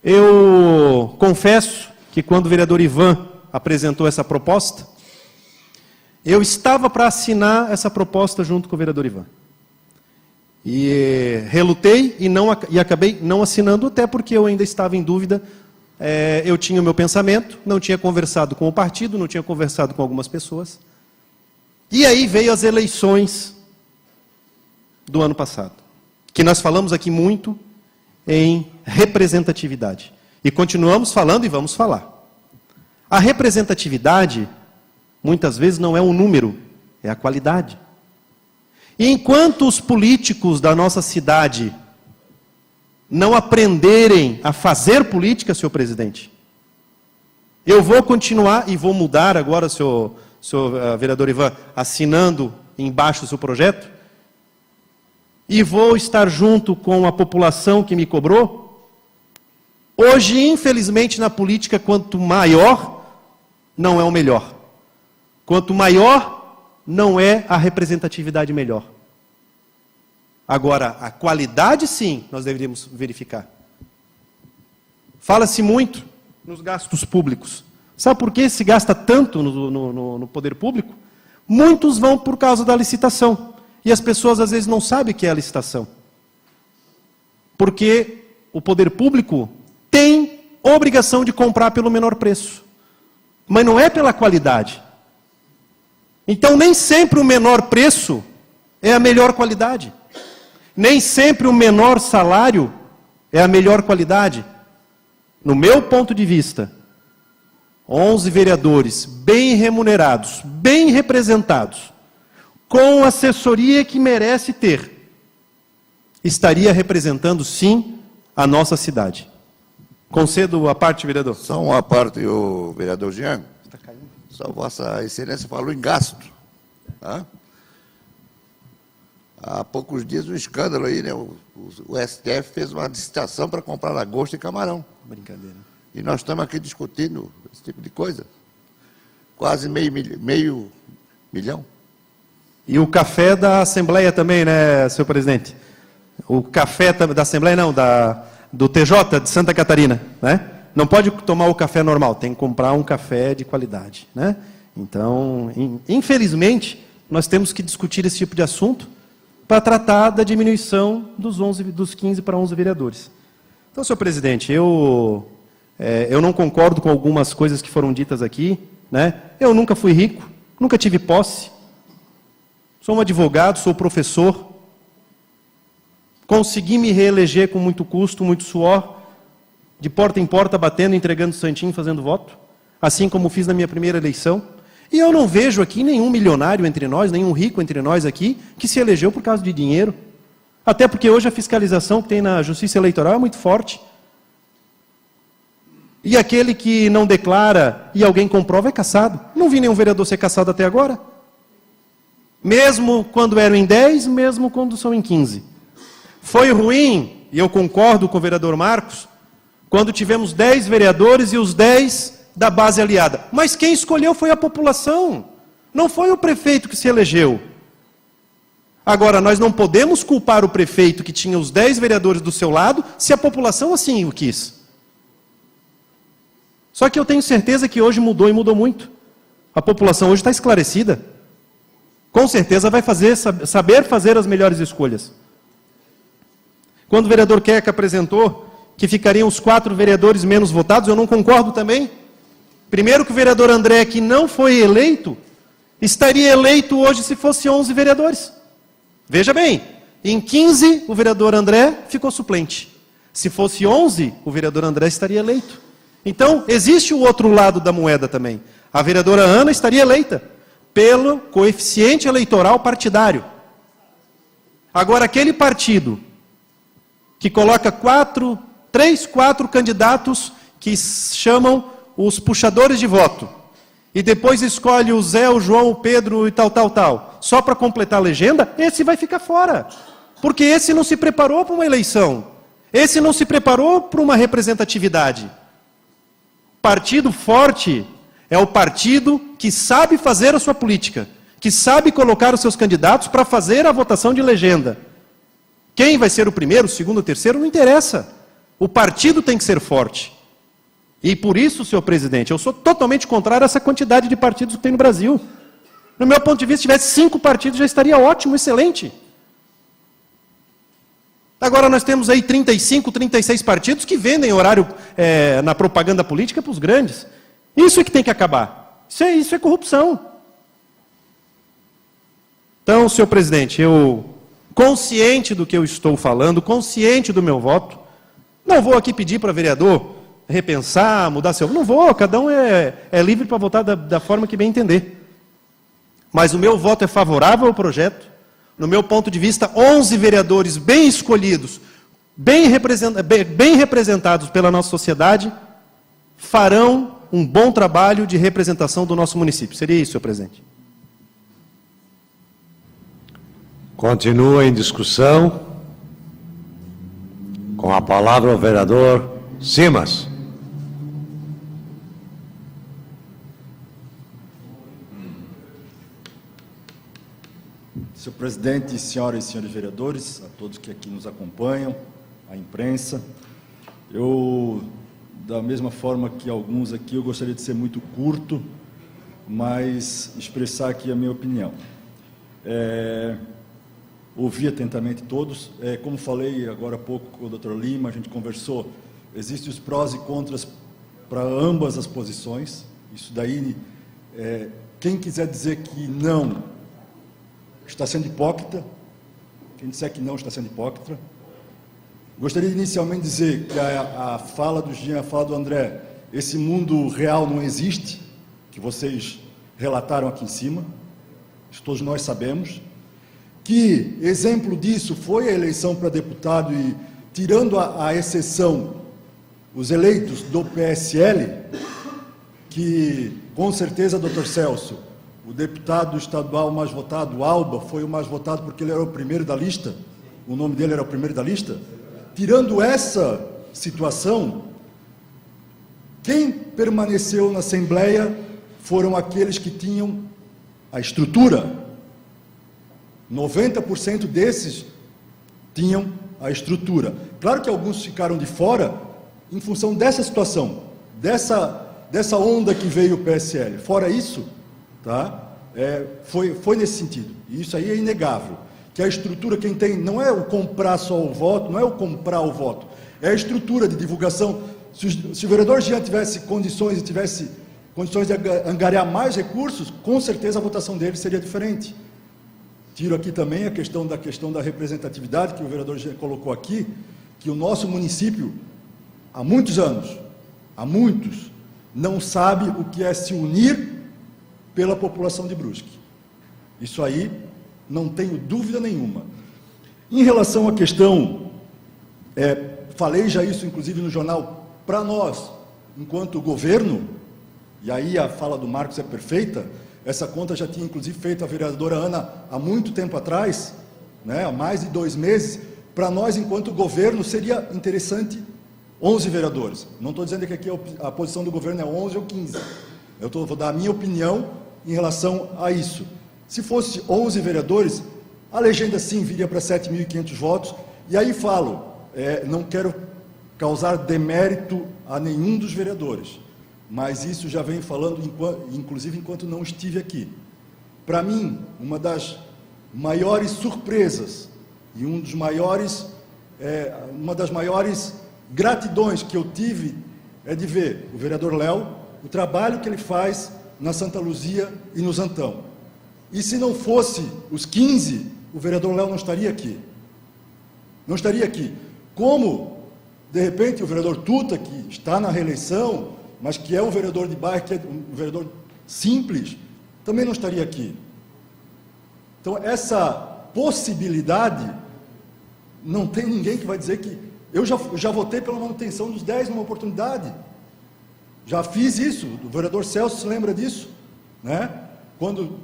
Eu confesso que quando o vereador Ivan apresentou essa proposta, eu estava para assinar essa proposta junto com o vereador Ivan. E relutei e acabei não assinando, até porque eu ainda estava em dúvida. Eu tinha o meu pensamento, não tinha conversado com o partido, não tinha conversado com algumas pessoas. E aí veio as eleições do ano passado, que nós falamos aqui muito em representatividade. E continuamos falando e vamos falar. A representatividade, muitas vezes, não é um número, é a qualidade. E enquanto os políticos da nossa cidade não aprenderem a fazer política, senhor presidente, eu vou continuar e vou mudar agora, senhor vereador Ivan, assinando embaixo o seu projeto, e vou estar junto com a população que me cobrou. Hoje, infelizmente, na política, quanto maior, não é o melhor. Quanto maior, não é a representatividade melhor. Agora, a qualidade, sim, nós deveríamos verificar. Fala-se muito nos gastos públicos. Sabe por que se gasta tanto no poder público? Muitos vão por causa da licitação. E as pessoas, às vezes, não sabem o que é a licitação. Porque o poder público tem obrigação de comprar pelo menor preço. Mas não é pela qualidade. Então, nem sempre o menor preço é a melhor qualidade. Nem sempre o menor salário é a melhor qualidade. No meu ponto de vista, 11 vereadores bem remunerados, bem representados, com assessoria que merece ter, estaria representando, sim, a nossa cidade. Concedo a parte, vereador. Só uma parte, o vereador Jean. Só Vossa Excelência falou em gasto. Tá? Há poucos dias um escândalo aí, né? O STF fez uma licitação para comprar lagosta e camarão. Brincadeira. E nós estamos aqui discutindo esse tipo de coisa. Quase meio milhão. E o café da Assembleia também, né, senhor presidente? O café da Assembleia, não, do TJ de Santa Catarina, né? Não pode tomar o café normal, tem que comprar um café de qualidade, né? Então, infelizmente, nós temos que discutir esse tipo de assunto para tratar da diminuição dos 15 para 11 vereadores. Então, senhor presidente, eu não concordo com algumas coisas que foram ditas aqui, né? Eu nunca fui rico, nunca tive posse, sou um advogado, sou professor, consegui me reeleger com muito custo, muito suor, de porta em porta, batendo, entregando santinho, fazendo voto, assim como fiz na minha primeira eleição. E eu não vejo aqui nenhum milionário entre nós, nenhum rico entre nós aqui, que se elegeu por causa de dinheiro. Até porque hoje a fiscalização que tem na Justiça Eleitoral é muito forte. E aquele que não declara e alguém comprova é cassado. Não vi nenhum vereador ser cassado até agora. Mesmo quando eram em 10, mesmo quando são em 15. Foi ruim, e eu concordo com o vereador Marcos, quando tivemos 10 vereadores e os 10 da base aliada. Mas quem escolheu foi a população. Não foi o prefeito que se elegeu. Agora, nós não podemos culpar o prefeito que tinha os 10 vereadores do seu lado, se a população assim o quis. Só que eu tenho certeza que hoje mudou e mudou muito. A população hoje está esclarecida. Com certeza vai saber fazer as melhores escolhas. Quando o vereador Queca apresentou que ficariam os 4 vereadores menos votados, eu não concordo também. Primeiro que o vereador André, que não foi eleito, estaria eleito hoje se fosse 11 vereadores. Veja bem, em 15 o vereador André ficou suplente. Se fosse 11, o vereador André estaria eleito. Então, existe o outro lado da moeda também. A vereadora Ana estaria eleita pelo coeficiente eleitoral partidário. Agora, aquele partido que coloca 3, 4 candidatos que chamam os puxadores de voto, e depois escolhe o Zé, o João, o Pedro e tal, só para completar a legenda, esse vai ficar fora. Porque esse não se preparou para uma eleição. Esse não se preparou para uma representatividade. Partido forte é o partido que sabe fazer a sua política, que sabe colocar os seus candidatos para fazer a votação de legenda. Quem vai ser o primeiro, o segundo, o terceiro, não interessa. O partido tem que ser forte. E por isso, senhor presidente, eu sou totalmente contrário a essa quantidade de partidos que tem no Brasil. No meu ponto de vista, se tivesse 5 partidos, já estaria ótimo, excelente. Agora nós temos aí 35, 36 partidos que vendem horário na propaganda política para os grandes. Isso é que tem que acabar. Isso é corrupção. Então, senhor presidente, eu, consciente do que eu estou falando, consciente do meu voto, não vou aqui pedir para vereador repensar, mudar seu... Não vou, cada um é livre para votar da forma que bem entender. Mas o meu voto é favorável ao projeto. No meu ponto de vista, 11 vereadores bem escolhidos, bem representados pela nossa sociedade, farão um bom trabalho de representação do nosso município. Seria isso, senhor presidente. Continua em discussão. Com a palavra o vereador Simas. Senhor presidente, senhoras e senhores vereadores, a todos que aqui nos acompanham, a imprensa, eu, da mesma forma que alguns aqui, eu gostaria de ser muito curto, mas expressar aqui a minha opinião. Ouvi atentamente todos, como falei agora há pouco com o Dr. Lima, a gente conversou, existem os prós e contras para ambas as posições, isso daí, quem quiser dizer que não está sendo hipócrita, quem disser que não está sendo hipócrita. Gostaria de inicialmente dizer que a fala do Jean, a fala do André, esse mundo real não existe, que vocês relataram aqui em cima, isso todos nós sabemos, que exemplo disso foi a eleição para deputado e, tirando a exceção, os eleitos do PSL, que com certeza, Dr. Celso, o deputado estadual mais votado, Alba, foi o mais votado porque ele era o primeiro da lista, o nome dele era o primeiro da lista. Tirando essa situação, quem permaneceu na Assembleia foram aqueles que tinham a estrutura. 90% desses tinham a estrutura. Claro que alguns ficaram de fora em função dessa situação, dessa onda que veio o PSL. Fora isso, tá? Foi nesse sentido. E isso aí é inegável. Que a estrutura, quem tem, não é o comprar só o voto, não é o comprar o voto, é a estrutura de divulgação. Se o vereador Jean tivesse condições de angariar mais recursos, com certeza a votação dele seria diferente. Tiro aqui também a questão da representatividade, que o vereador Jean colocou aqui, que o nosso município, há muitos anos, não sabe o que é se unir pela população de Brusque. Isso aí, não tenho dúvida nenhuma. Em relação à questão, falei já isso, inclusive, no jornal, para nós, enquanto governo, e aí a fala do Marcos é perfeita, essa conta já tinha inclusive feito a vereadora Ana há muito tempo atrás, né, há mais de 2 meses. Para nós, enquanto governo, seria interessante 11 vereadores. Não estou dizendo que aqui a posição do governo é 11 ou 15. Vou dar a minha opinião em relação a isso. Se fosse 11 vereadores, a legenda sim viria para 7.500 votos. E aí falo, não quero causar demérito a nenhum dos vereadores, mas isso já venho falando, inclusive enquanto não estive aqui. Para mim, uma das maiores surpresas e uma das maiores gratidões que eu tive é de ver o vereador Léo, o trabalho que ele faz na Santa Luzia e no Zantão. E se não fosse os 15, o vereador Léo não estaria aqui. Não estaria aqui. Como, de repente, o vereador Tuta, que está na reeleição, mas que é um vereador de bairro, que é um vereador simples, também não estaria aqui. Então, essa possibilidade, não tem ninguém que vai dizer que... Eu já votei pela manutenção dos 10 numa oportunidade. Já fiz isso, o vereador Celso se lembra disso, né? Quando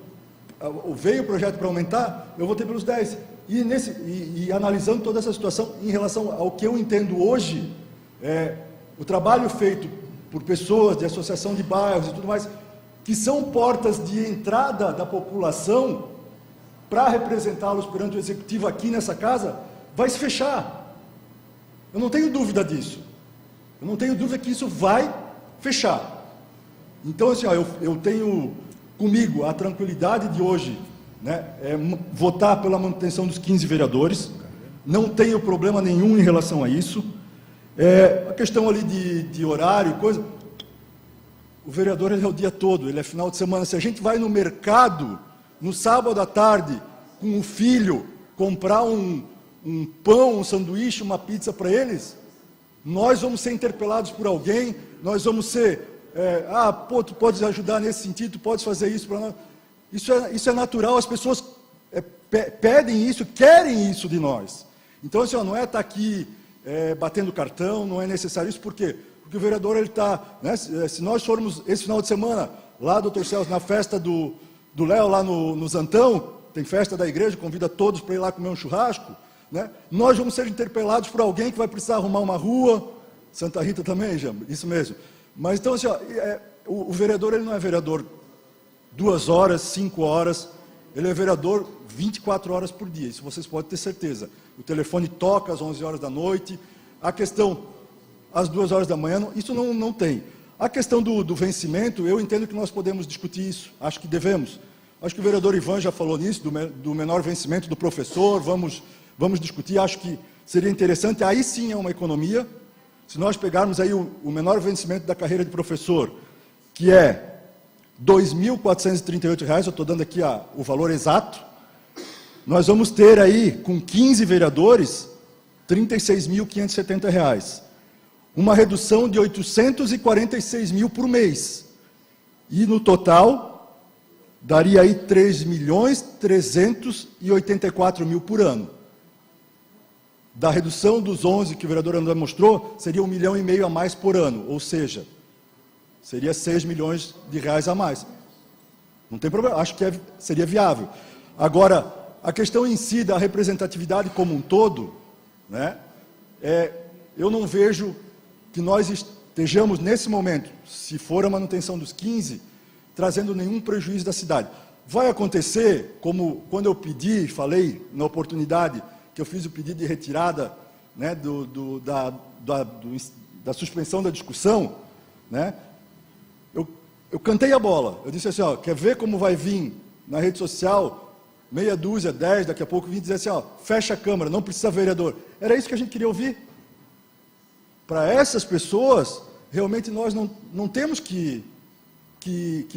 veio o projeto para aumentar, eu votei pelos 10. E analisando toda essa situação, em relação ao que eu entendo hoje, o trabalho feito por pessoas de associação de bairros e tudo mais, que são portas de entrada da população para representá-los perante o executivo aqui nessa casa, vai se fechar. Eu não tenho dúvida disso. Eu não tenho dúvida que isso vai fechar. Então, assim, eu tenho comigo a tranquilidade de hoje, né, votar pela manutenção dos 15 vereadores. Não tenho problema nenhum em relação a isso. A questão ali de horário e coisa, o vereador ele é o dia todo, ele é final de semana. Se a gente vai no mercado, no sábado à tarde, com o filho, comprar um pão, um sanduíche, uma pizza para eles, nós vamos ser interpelados por alguém, nós vamos ser, tu podes ajudar nesse sentido, tu podes fazer isso para nós. Isso é natural, as pessoas pedem isso, querem isso de nós. Então, assim, não é estar aqui batendo cartão, não é necessário isso, por quê? Porque o vereador, ele está, né, se nós formos esse final de semana, lá, doutor Celso, na festa do Léo, lá no Zantão, tem festa da igreja, convida todos para ir lá comer um churrasco, né? Nós vamos ser interpelados por alguém que vai precisar arrumar uma rua, Santa Rita também, Jambo, isso mesmo. Mas então, assim, o vereador, ele não é vereador 2 horas, 5 horas, ele é vereador 24 horas por dia, isso vocês podem ter certeza. O telefone toca às 11 horas da noite, a questão, às 2 horas da manhã, isso não tem. A questão do vencimento, eu entendo que nós podemos discutir isso, acho que devemos. Acho que o vereador Ivan já falou nisso, do menor vencimento do professor, vamos discutir, acho que seria interessante, aí sim é uma economia. Se nós pegarmos aí o menor vencimento da carreira de professor, que é R$ 2.438, eu estou dando aqui o valor exato, nós vamos ter aí, com 15 vereadores, R$ 36.570. Uma redução de 846 mil por mês. E no total, daria aí 3.384.000 por ano. Da redução dos 11 que o vereador André mostrou, seria R$ 1,5 milhão a mais por ano, ou seja, seria R$ 6 milhões a mais. Não tem problema, acho que seria viável. Agora, a questão em si da representatividade como um todo, né, eu não vejo que nós estejamos, nesse momento, se for a manutenção dos 15, trazendo nenhum prejuízo da cidade. Vai acontecer, como quando eu falei na oportunidade, que eu fiz o pedido de retirada, né, da suspensão da discussão, né, eu cantei a bola, eu disse assim, quer ver como vai vir na rede social, meia dúzia, 10, daqui a pouco vim dizer assim, fecha a Câmara, não precisa vereador. Era isso que a gente queria ouvir. Para essas pessoas, realmente nós não temos que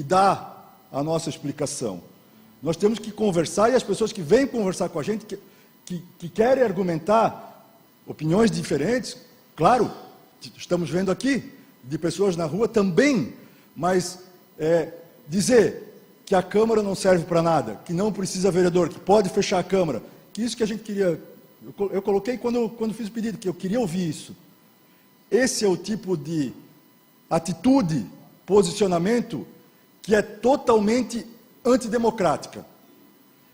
dar a nossa explicação. Nós temos que conversar, e as pessoas que vêm conversar com a gente, que querem argumentar opiniões diferentes, claro, estamos vendo aqui, de pessoas na rua também, mas dizer que a Câmara não serve para nada, que não precisa vereador, que pode fechar a Câmara, que isso que a gente queria, eu coloquei quando fiz o pedido, que eu queria ouvir isso. Esse é o tipo de atitude, posicionamento que é totalmente antidemocrática.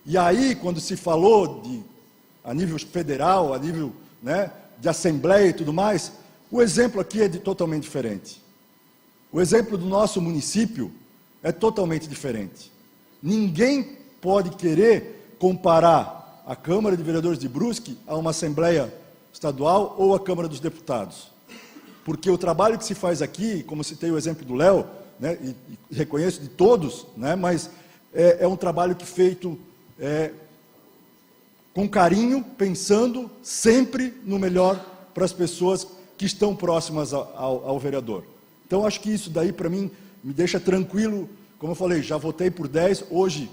E aí, quando se falou a nível federal, a nível, né, de assembleia e tudo mais, o exemplo aqui é totalmente diferente. O exemplo do nosso município é totalmente diferente. Ninguém pode querer comparar a Câmara de Vereadores de Brusque a uma Assembleia Estadual ou a Câmara dos Deputados. Porque o trabalho que se faz aqui, como citei o exemplo do Léo, né, e reconheço de todos, né, mas é um trabalho que feito com carinho, pensando sempre no melhor para as pessoas que estão próximas ao vereador. Então, acho que isso daí, para mim, me deixa tranquilo. Como eu falei, já votei por 10, hoje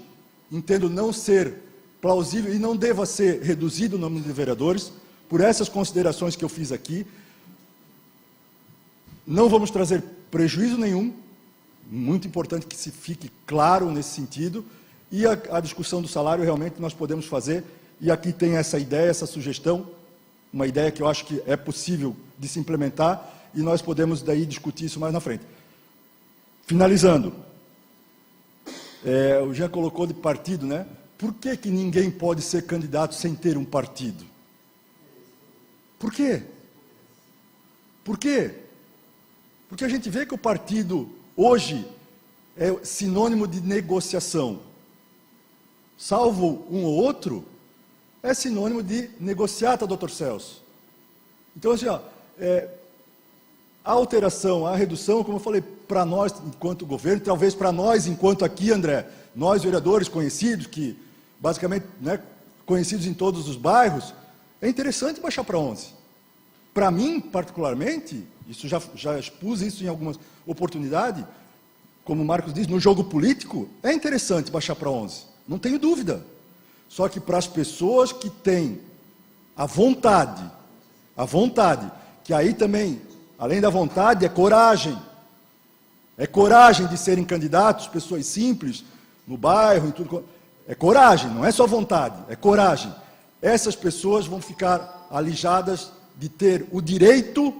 entendo não ser plausível e não deva ser reduzido o número de vereadores, por essas considerações que eu fiz aqui. Não vamos trazer prejuízo nenhum, muito importante que se fique claro nesse sentido, e a discussão do salário realmente nós podemos fazer, e aqui tem essa ideia, essa sugestão, uma ideia que eu acho que é possível de se implementar, e nós podemos daí discutir isso mais na frente. Finalizando, o Jean colocou de partido, né? Por que que ninguém pode ser candidato sem ter um partido? Por quê? Por quê? Porque a gente vê que o partido, hoje, é sinônimo de negociação. Salvo um ou outro, é sinônimo de negociata, doutor Celso. Então, assim, a alteração, a redução, como eu falei, para nós, enquanto governo, talvez para nós, enquanto aqui, André, nós vereadores conhecidos, que basicamente, né, conhecidos em todos os bairros, é interessante baixar para 11. Para mim, particularmente, isso já expus isso em algumas oportunidades, como o Marcos diz, no jogo político, é interessante baixar para 11, não tenho dúvida. Só que para as pessoas que têm a vontade, que aí também, além da vontade, é coragem de serem candidatos, pessoas simples, no bairro, e tudo. É coragem, não é só vontade, é coragem. Essas pessoas vão ficar alijadas de ter o direito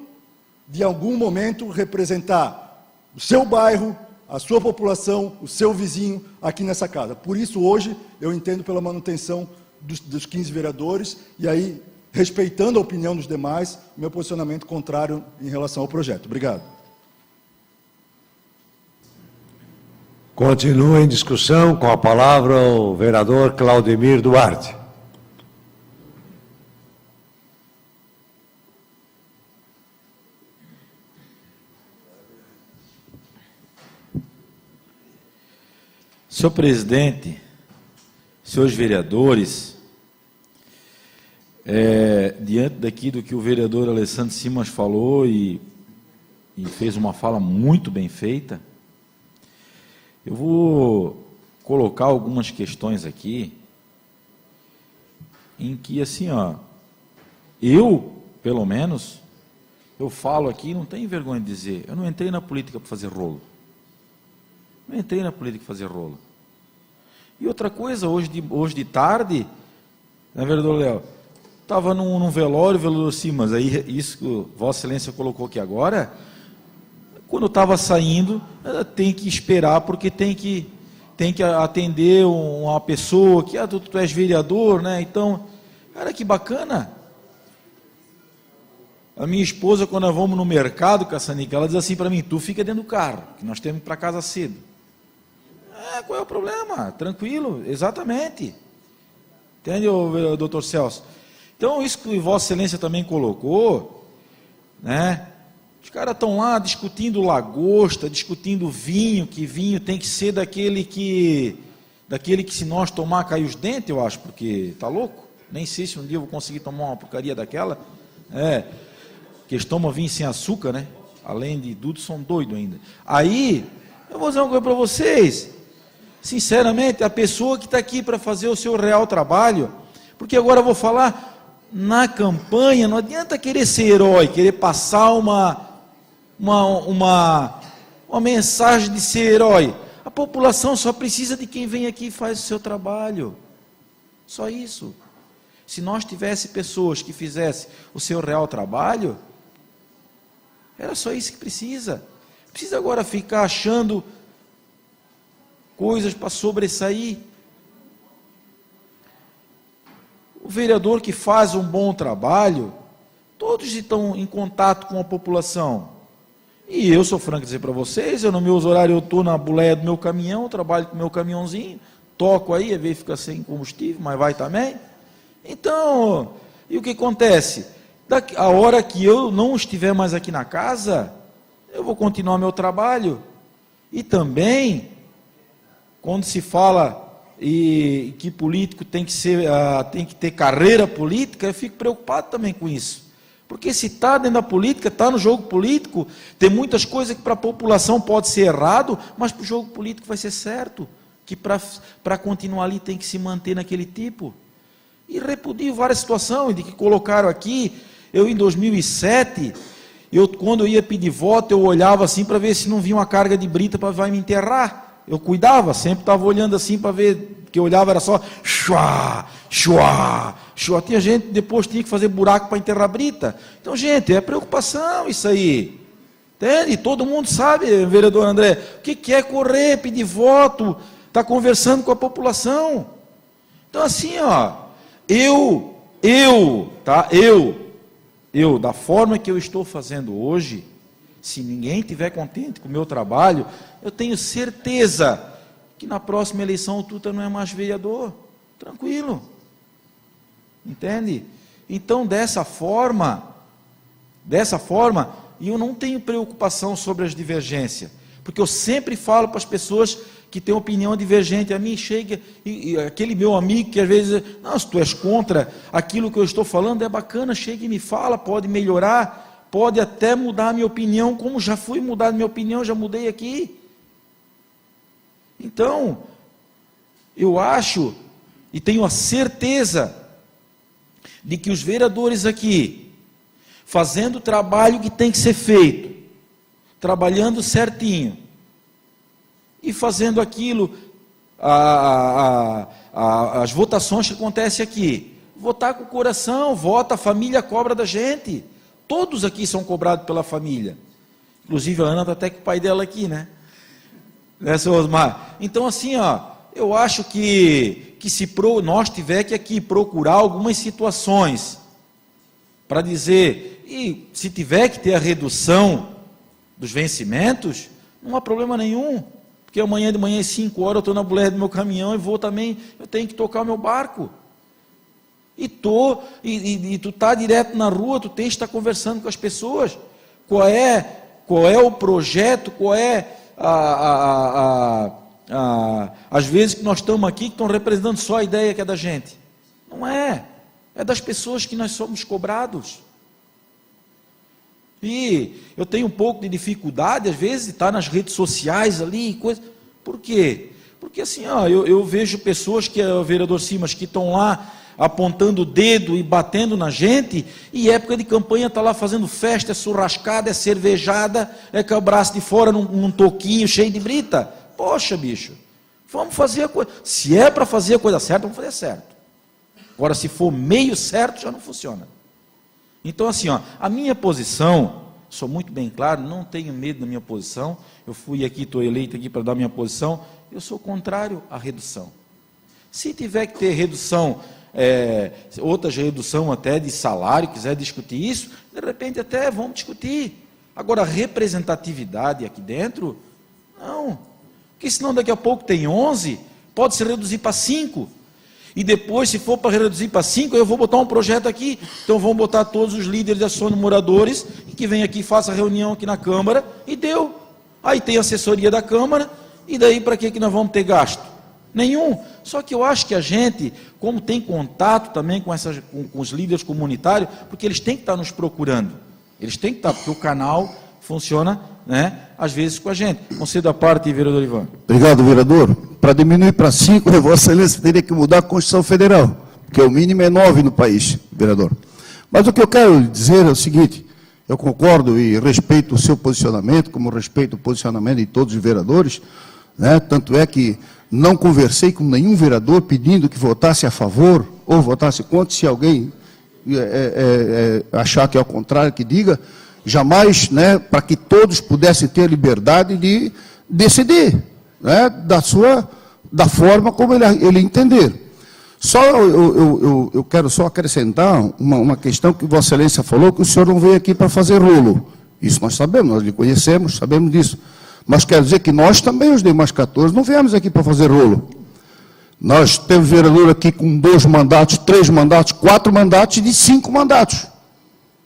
de, em algum momento, representar o seu bairro, a sua população, o seu vizinho, aqui nessa casa. Por isso, hoje, eu entendo pela manutenção dos 15 vereadores, e aí, respeitando a opinião dos demais, meu posicionamento contrário em relação ao projeto. Obrigado. Continua em discussão, com a palavra o vereador Claudemir Duarte. Senhor presidente, senhores vereadores, diante daqui do que o vereador Alessandro Simas falou e fez uma fala muito bem feita, eu vou colocar algumas questões aqui, em que, assim, eu, pelo menos, eu falo aqui, não tenho vergonha de dizer, eu não entrei na política para fazer rolo. Não entrei na política para fazer rolo. E outra coisa, hoje de tarde, né, vereador Léo, estava num velório, vereador Simas, aí isso que Vossa Excelência colocou aqui agora, quando eu estava saindo, tem que esperar, porque tem que atender uma pessoa que, tu és vereador, né? Então, cara, que bacana. A minha esposa, quando nós vamos no mercado, Caçanica, ela diz assim para mim, tu fica dentro do carro, que nós temos que ir para casa cedo. Qual é o problema? Tranquilo, exatamente. Entende, doutor Celso? Então, isso que Vossa Excelência também colocou, né? Os caras estão lá discutindo lagosta, discutindo vinho, que vinho tem que ser daquele que se nós tomar cai os dentes, eu acho, porque tá louco? Nem sei se um dia eu vou conseguir tomar uma porcaria daquela. Que eles tomam vinho sem açúcar, né? Além de tudo, são doidos ainda. Aí, eu vou dizer uma coisa para vocês. Sinceramente, a pessoa que está aqui para fazer o seu real trabalho, porque agora eu vou falar, na campanha, não adianta querer ser herói, querer passar uma mensagem de ser herói. A população só precisa de quem vem aqui e faz o seu trabalho. Só isso. Se nós tivéssemos pessoas que fizessem o seu real trabalho, era só isso que precisa. Precisa agora ficar achando coisas para sobressair. O vereador que faz um bom trabalho, todos estão em contato com a população. E eu sou franco dizer para vocês, eu no meu horário eu estou na boleia do meu caminhão, trabalho com o meu caminhãozinho, toco aí, às vezes fica sem combustível, mas vai também. Então, e o que acontece? A hora que eu não estiver mais aqui na casa, eu vou continuar meu trabalho. E também, quando se fala e que político tem que ter carreira política, eu fico preocupado também com isso. Porque se está dentro da política, está no jogo político, tem muitas coisas que para a população pode ser errado, mas para o jogo político vai ser certo, que para continuar ali tem que se manter naquele tipo. E repudio várias situações de que colocaram aqui. Eu em 2007, quando eu ia pedir voto, eu olhava assim para ver se não vinha uma carga de brita para vai me enterrar. Eu cuidava, sempre estava olhando assim para ver, que eu olhava era só chuá, chuá, chuá. Tinha gente, depois tinha que fazer buraco para enterrar brita. Então, gente, é preocupação isso aí. Entende? Todo mundo sabe, vereador André, o que é correr, pedir voto, está conversando com a população. Então, assim, ó, da forma que eu estou fazendo hoje, se ninguém estiver contente com o meu trabalho, eu tenho certeza que na próxima eleição o Tuta não é mais vereador. Tranquilo. Entende? Então, dessa forma, eu não tenho preocupação sobre as divergências, porque eu sempre falo para as pessoas que têm opinião divergente, a mim chega, e aquele meu amigo que às vezes, não, se tu és contra aquilo que eu estou falando, é bacana, chega e me fala, pode melhorar, pode até mudar a minha opinião, como já fui mudar a minha opinião, já mudei aqui. Então, eu acho, e tenho a certeza, de que os vereadores aqui, fazendo o trabalho que tem que ser feito, trabalhando certinho, e fazendo aquilo, as votações que acontecem aqui, votar com o coração, vota, a família cobra da gente, todos aqui são cobrados pela família, inclusive a Ana está até com o pai dela aqui, né, seu Osmar? Então assim, ó, eu acho que se nós tiver que aqui procurar algumas situações, para dizer, e se tiver que ter a redução dos vencimentos, não há problema nenhum, porque amanhã de manhã às 5 horas eu estou na boleia do meu caminhão e vou também, eu tenho que tocar o meu barco. E tu está direto na rua, tu tens que estar conversando com as pessoas. Qual é o projeto, qual é às vezes que nós estamos aqui, que estão representando só a ideia que é da gente. Não é. É das pessoas que nós somos cobrados. E eu tenho um pouco de dificuldade, às vezes, de estar nas redes sociais ali, coisa. Por quê? Porque assim, ó, eu vejo pessoas que, o vereador Simas, que estão lá apontando o dedo e batendo na gente, e época de campanha está lá fazendo festa, é churrascada, é cervejada, é com o braço de fora num toquinho cheio de brita. Poxa, bicho, vamos fazer a coisa. Se é para fazer a coisa certa, vamos fazer certo. Agora, se for meio certo, já não funciona. Então, assim, ó, a minha posição, sou muito bem claro, não tenho medo da minha posição, eu fui aqui, estou eleito aqui para dar minha posição, eu sou contrário à redução. Se tiver que ter redução, outras redução até de salário, quiser discutir isso, de repente até vamos discutir. Agora, representatividade aqui dentro, não. Porque senão daqui a pouco tem 11, pode se reduzir para 5. E depois, se for para reduzir para 5, eu vou botar um projeto aqui. Então, vamos botar todos os líderes de associação de moradores, e que vem aqui, faça reunião aqui na Câmara, e deu. Aí tem assessoria da Câmara, e daí para que nós vamos ter gasto? Nenhum. Só que eu acho que a gente, como tem contato também com os líderes comunitários, porque eles têm que estar nos procurando. Eles têm que estar, porque o canal funciona, né, às vezes com a gente. Concedo a parte, vereador Ivan. Obrigado, vereador. Para diminuir para 5, Vossa Excelência teria que mudar a Constituição Federal, porque o mínimo é 9 no país, vereador. Mas o que eu quero dizer é o seguinte, eu concordo e respeito o seu posicionamento, como respeito o posicionamento de todos os vereadores, né? Tanto é que não conversei com nenhum vereador pedindo que votasse a favor ou votasse contra. Se alguém achar que é ao contrário, que diga, jamais, né, para que todos pudessem ter a liberdade de decidir, né, da forma como ele entender. Só eu quero só acrescentar uma questão que Vossa Excelência falou, que o senhor não veio aqui para fazer rolo. Isso nós sabemos, nós lhe conhecemos, sabemos disso. Mas quer dizer que nós também, os demais 14, não viemos aqui para fazer rolo. Nós temos vereador aqui com 2 mandatos, 3 mandatos, 4 mandatos e de 5 mandatos.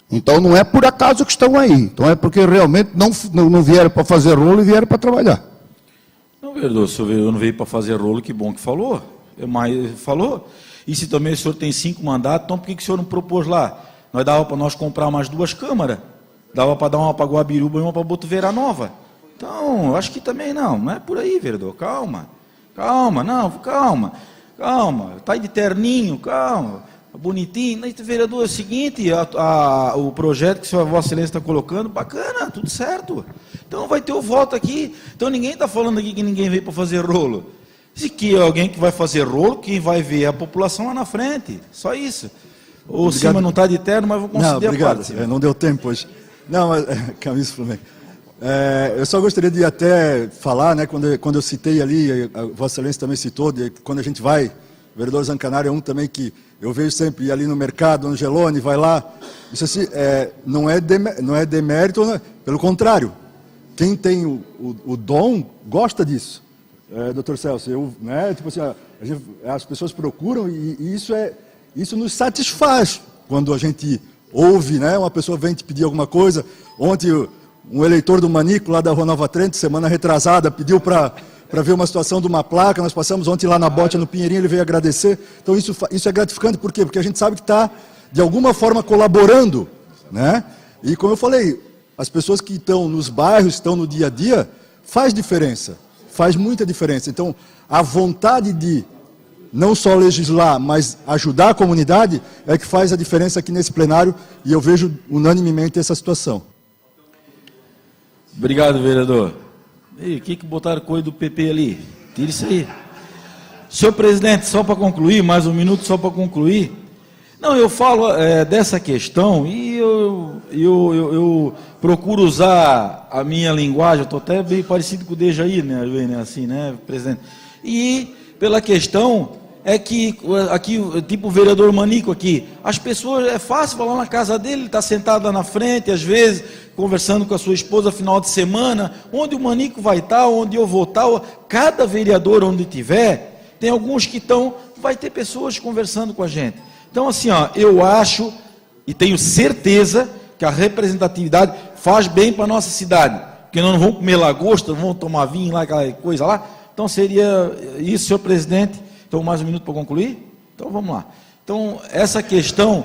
Então não é por acaso que estão aí. Então é porque realmente não vieram para fazer rolo e vieram para trabalhar. Não, vereador, se o vereador não veio para fazer rolo, que bom que falou. Mas falou. E se também o senhor tem 5 mandatos, então por que o senhor não propôs lá? Nós dava para nós comprar mais 2 câmaras. Dava para dar uma para Guabiruba e uma para Botuveira Nova. Então, eu acho que também não é por aí, vereador. Calma. Calma. Está aí de terninho, calma. Bonitinho. Vereador, é o seguinte, o projeto que a Vossa Excelência está colocando, bacana, tudo certo. Então vai ter o voto aqui. Então ninguém está falando aqui que ninguém veio para fazer rolo. Se que alguém que vai fazer rolo, quem vai ver é a população lá na frente. Só isso. O Cima não está de terno, mas vou conceder obrigado. a parte. Não deu tempo hoje. Não, mas, Camisa Flamengo. Eu só gostaria de até falar, né, quando eu citei ali, a Vossa Excelência também citou, quando a gente vai, o vereador Zancanaro é um também que eu vejo sempre ir ali no mercado, no Gelone, vai lá. Isso assim, não é demérito, né? Pelo contrário. Quem tem o dom gosta disso. Doutor Celso, tipo assim, as pessoas procuram e isso nos satisfaz quando a gente ouve, né? Uma pessoa vem te pedir alguma coisa. Ontem um eleitor do Manico, lá da Rua Nova Trento, semana retrasada, pediu para ver uma situação de uma placa. Nós passamos ontem lá na Bote, no Pinheirinho, ele veio agradecer. Então isso é gratificante, por quê? Porque a gente sabe que está, de alguma forma, colaborando, né? E como eu falei, as pessoas que estão nos bairros, estão no dia a dia, faz diferença. Faz muita diferença. Então, a vontade de não só legislar, mas ajudar a comunidade é que faz a diferença aqui nesse plenário, e eu vejo unanimemente essa situação. Obrigado, vereador. E o que botaram coisa do PP ali? Tira isso aí. Senhor presidente, só para concluir, mais um minuto só para concluir. Não, eu falo dessa questão e eu procuro usar a minha linguagem, eu estou até bem parecido com o Dejaí, né, assim, né, presidente? E pela questão é que, aqui, tipo o vereador Manico aqui, as pessoas, é fácil falar na casa dele, ele está sentado lá na frente, às vezes, conversando com a sua esposa final de semana, onde o Manico vai estar, onde eu vou estar, cada vereador onde tiver, tem alguns que estão, vai ter pessoas conversando com a gente. Então, assim, eu acho e tenho certeza que a representatividade faz bem para a nossa cidade, porque nós não vamos comer lagosta, não vamos tomar vinho lá, aquela coisa lá. Então, seria isso, senhor presidente. Então, mais um minuto para concluir? Então, vamos lá. Então, essa questão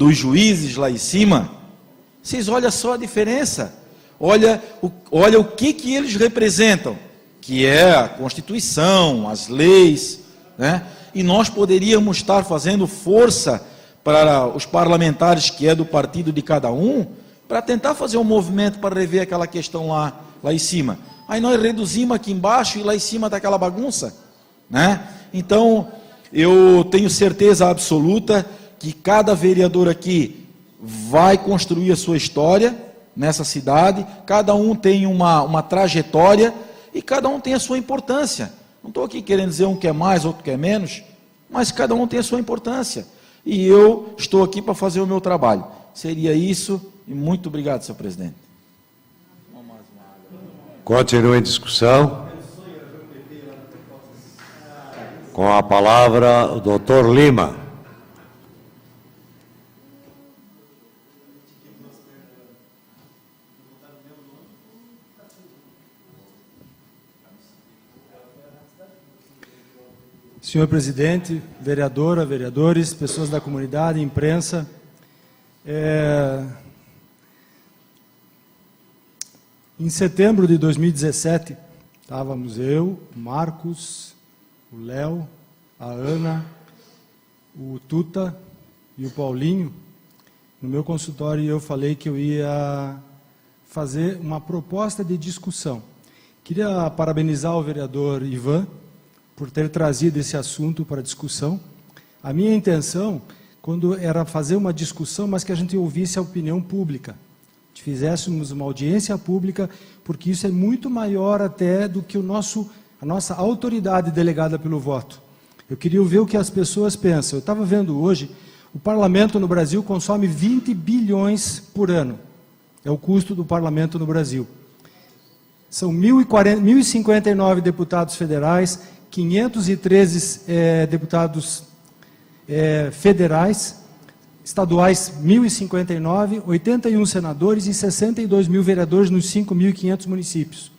dos juízes lá em cima, vocês olham só a diferença. Olha o que eles representam, que é a Constituição, as leis, né? E nós poderíamos estar fazendo força para os parlamentares, que é do partido de cada um, para tentar fazer um movimento para rever aquela questão lá em cima. Aí nós reduzimos aqui embaixo e lá em cima está aquela bagunça, né? Então, eu tenho certeza absoluta que cada vereador aqui vai construir a sua história nessa cidade, cada um tem uma trajetória e cada um tem a sua importância. Não estou aqui querendo dizer um quer mais, outro quer menos, mas cada um tem a sua importância. E eu estou aqui para fazer o meu trabalho. Seria isso, e muito obrigado, senhor presidente. Continua em discussão. Com a palavra, o doutor Lima. Senhor presidente, vereadora, vereadores, pessoas da comunidade, imprensa, em setembro de 2017, estávamos eu, o Marcos, o Léo, a Ana, o Tuta e o Paulinho, no meu consultório, e eu falei que eu ia fazer uma proposta de discussão. Queria parabenizar o vereador Ivan por ter trazido esse assunto para discussão. A minha intenção, quando era fazer uma discussão, mas que a gente ouvisse a opinião pública. Que fizéssemos uma audiência pública, porque isso é muito maior até do que a nossa autoridade delegada pelo voto. Eu queria ver o que as pessoas pensam. Eu estava vendo hoje, o parlamento no Brasil consome 20 bilhões por ano. É o custo do parlamento no Brasil. São 1.059 deputados federais, 513 deputados federais, estaduais 1.059, 81 senadores e 62 mil vereadores nos 5.500 municípios.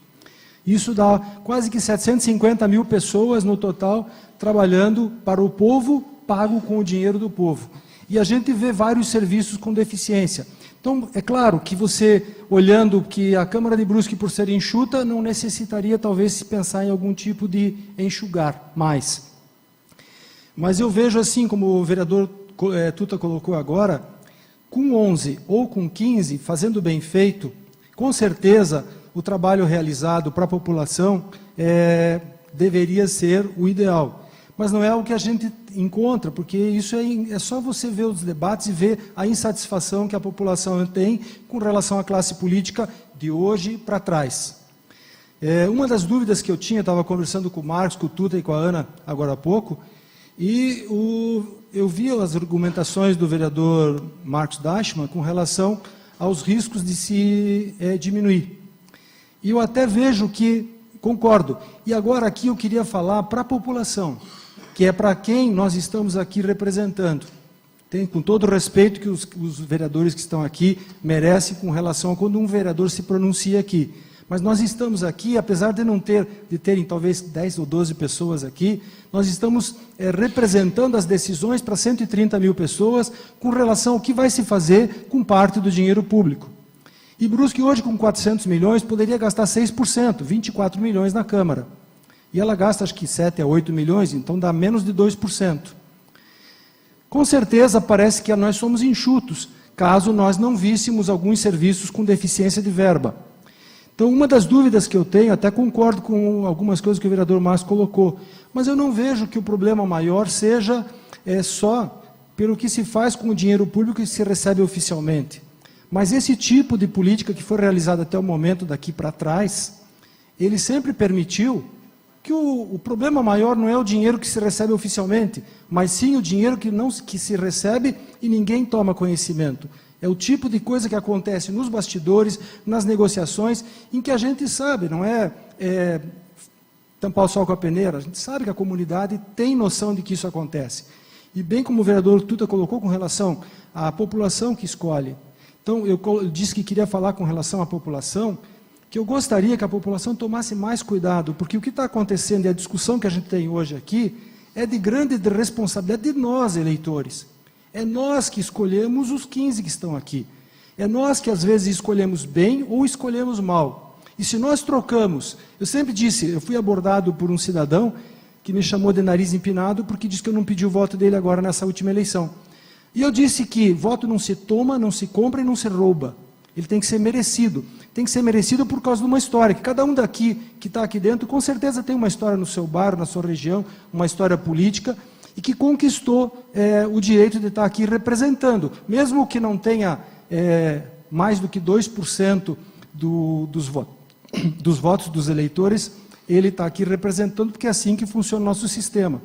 Isso dá quase que 750 mil pessoas no total trabalhando para o povo, pago com o dinheiro do povo. E a gente vê vários serviços com deficiência. Então, é claro que você, olhando que a Câmara de Brusque, por ser enxuta, não necessitaria, talvez, se pensar em algum tipo de enxugar mais. Mas eu vejo assim, como o vereador Tuta colocou agora, com 11 ou com 15, fazendo bem feito, com certeza o trabalho realizado para a população deveria ser o ideal. Mas não é o que a gente encontra, porque isso é só você ver os debates e ver a insatisfação que a população tem com relação à classe política de hoje para trás. Uma das dúvidas que eu tinha, estava conversando com o Marcos, com o Tuta e com a Ana agora há pouco, e eu vi as argumentações do vereador Marcos Dachmann com relação aos riscos de se diminuir. E eu até vejo que, concordo, e agora aqui eu queria falar para a população, que é para quem nós estamos aqui representando. Com todo o respeito que os vereadores que estão aqui merecem com relação a quando um vereador se pronuncia aqui. Mas nós estamos aqui, apesar de não terem talvez 10 ou 12 pessoas aqui, nós estamos representando as decisões para 130 mil pessoas com relação ao que vai se fazer com parte do dinheiro público. E Brusque hoje, com 400 milhões, poderia gastar 6%, 24 milhões na Câmara. E ela gasta, acho que 7 a 8 milhões, então dá menos de 2%. Com certeza, parece que nós somos enxutos, caso nós não víssemos alguns serviços com deficiência de verba. Então, uma das dúvidas que eu tenho, até concordo com algumas coisas que o vereador Márcio colocou, mas eu não vejo que o problema maior seja só pelo que se faz com o dinheiro público que se recebe oficialmente. Mas esse tipo de política que foi realizada até o momento daqui para trás, ele sempre permitiu que o problema maior não é o dinheiro que se recebe oficialmente, mas sim o dinheiro que se recebe e ninguém toma conhecimento. É o tipo de coisa que acontece nos bastidores, nas negociações, em que a gente sabe, não é tampar o sol com a peneira, a gente sabe que a comunidade tem noção de que isso acontece. E bem como o vereador Tuta colocou com relação à população que escolhe. Então, eu disse que queria falar com relação à população, que eu gostaria que a população tomasse mais cuidado, porque o que está acontecendo e a discussão que a gente tem hoje aqui é de grande responsabilidade de nós, eleitores. É nós que escolhemos os 15 que estão aqui. É nós que, às vezes, escolhemos bem ou escolhemos mal. E se nós trocamos... Eu sempre disse, eu fui abordado por um cidadão que me chamou de nariz empinado porque disse que eu não pedi o voto dele agora nessa última eleição. E eu disse que voto não se toma, não se compra e não se rouba. Ele tem que ser merecido. Tem que ser merecido por causa de uma história, que cada um daqui, que está aqui dentro, com certeza tem uma história no seu bairro, na sua região, uma história política, e que conquistou o direito de estar aqui representando, mesmo que não tenha mais do que 2% dos votos dos eleitores, ele está aqui representando, porque é assim que funciona o nosso sistema.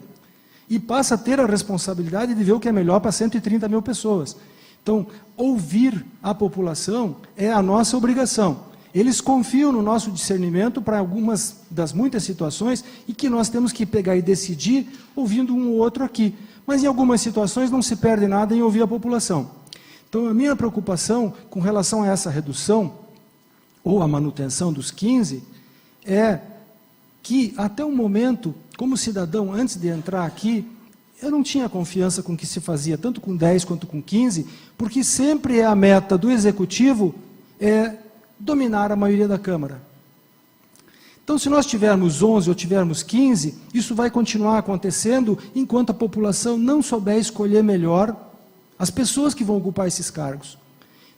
E passa a ter a responsabilidade de ver o que é melhor para 130 mil pessoas. Então, ouvir a população é a nossa obrigação. Eles confiam no nosso discernimento para algumas das muitas situações e que nós temos que pegar e decidir ouvindo um ou outro aqui. Mas em algumas situações não se perde nada em ouvir a população. Então, a minha preocupação com relação a essa redução ou a manutenção dos 15 é que, até o momento, como cidadão, antes de entrar aqui, eu não tinha confiança com o que se fazia, tanto com 10 quanto com 15, porque sempre é a meta do Executivo dominar a maioria da Câmara. Então, se nós tivermos 11 ou tivermos 15, isso vai continuar acontecendo enquanto a população não souber escolher melhor as pessoas que vão ocupar esses cargos.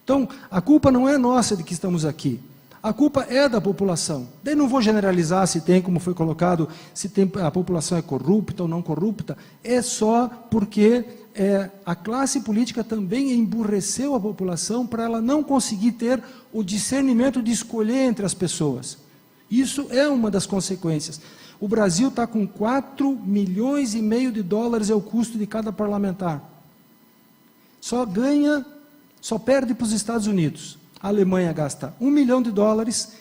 Então, a culpa não é nossa de que estamos aqui. A culpa é da população. Daí não vou generalizar se tem, como foi colocado, se tem, a população é corrupta ou não corrupta. É só porque a classe política também emburreceu a população para ela não conseguir ter o discernimento de escolher entre as pessoas. Isso é uma das consequências. O Brasil está com 4,5 milhões de dólares é o custo de cada parlamentar. Só perde para os Estados Unidos. A Alemanha gasta 1 milhão de dólares,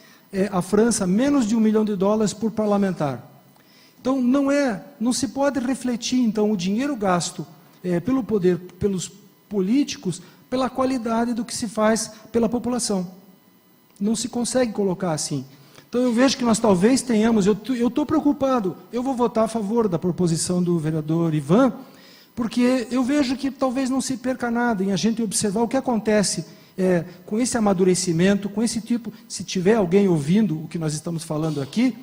a França menos de 1 milhão de dólares por parlamentar. Então não se pode refletir então o dinheiro gasto pelo poder, pelos políticos, pela qualidade do que se faz pela população. Não se consegue colocar assim. Então eu vejo que nós talvez tenhamos, eu estou preocupado, eu vou votar a favor da proposição do vereador Ivan, porque eu vejo que talvez não se perca nada em a gente observar o que acontece com esse amadurecimento, com esse tipo, se tiver alguém ouvindo o que nós estamos falando aqui,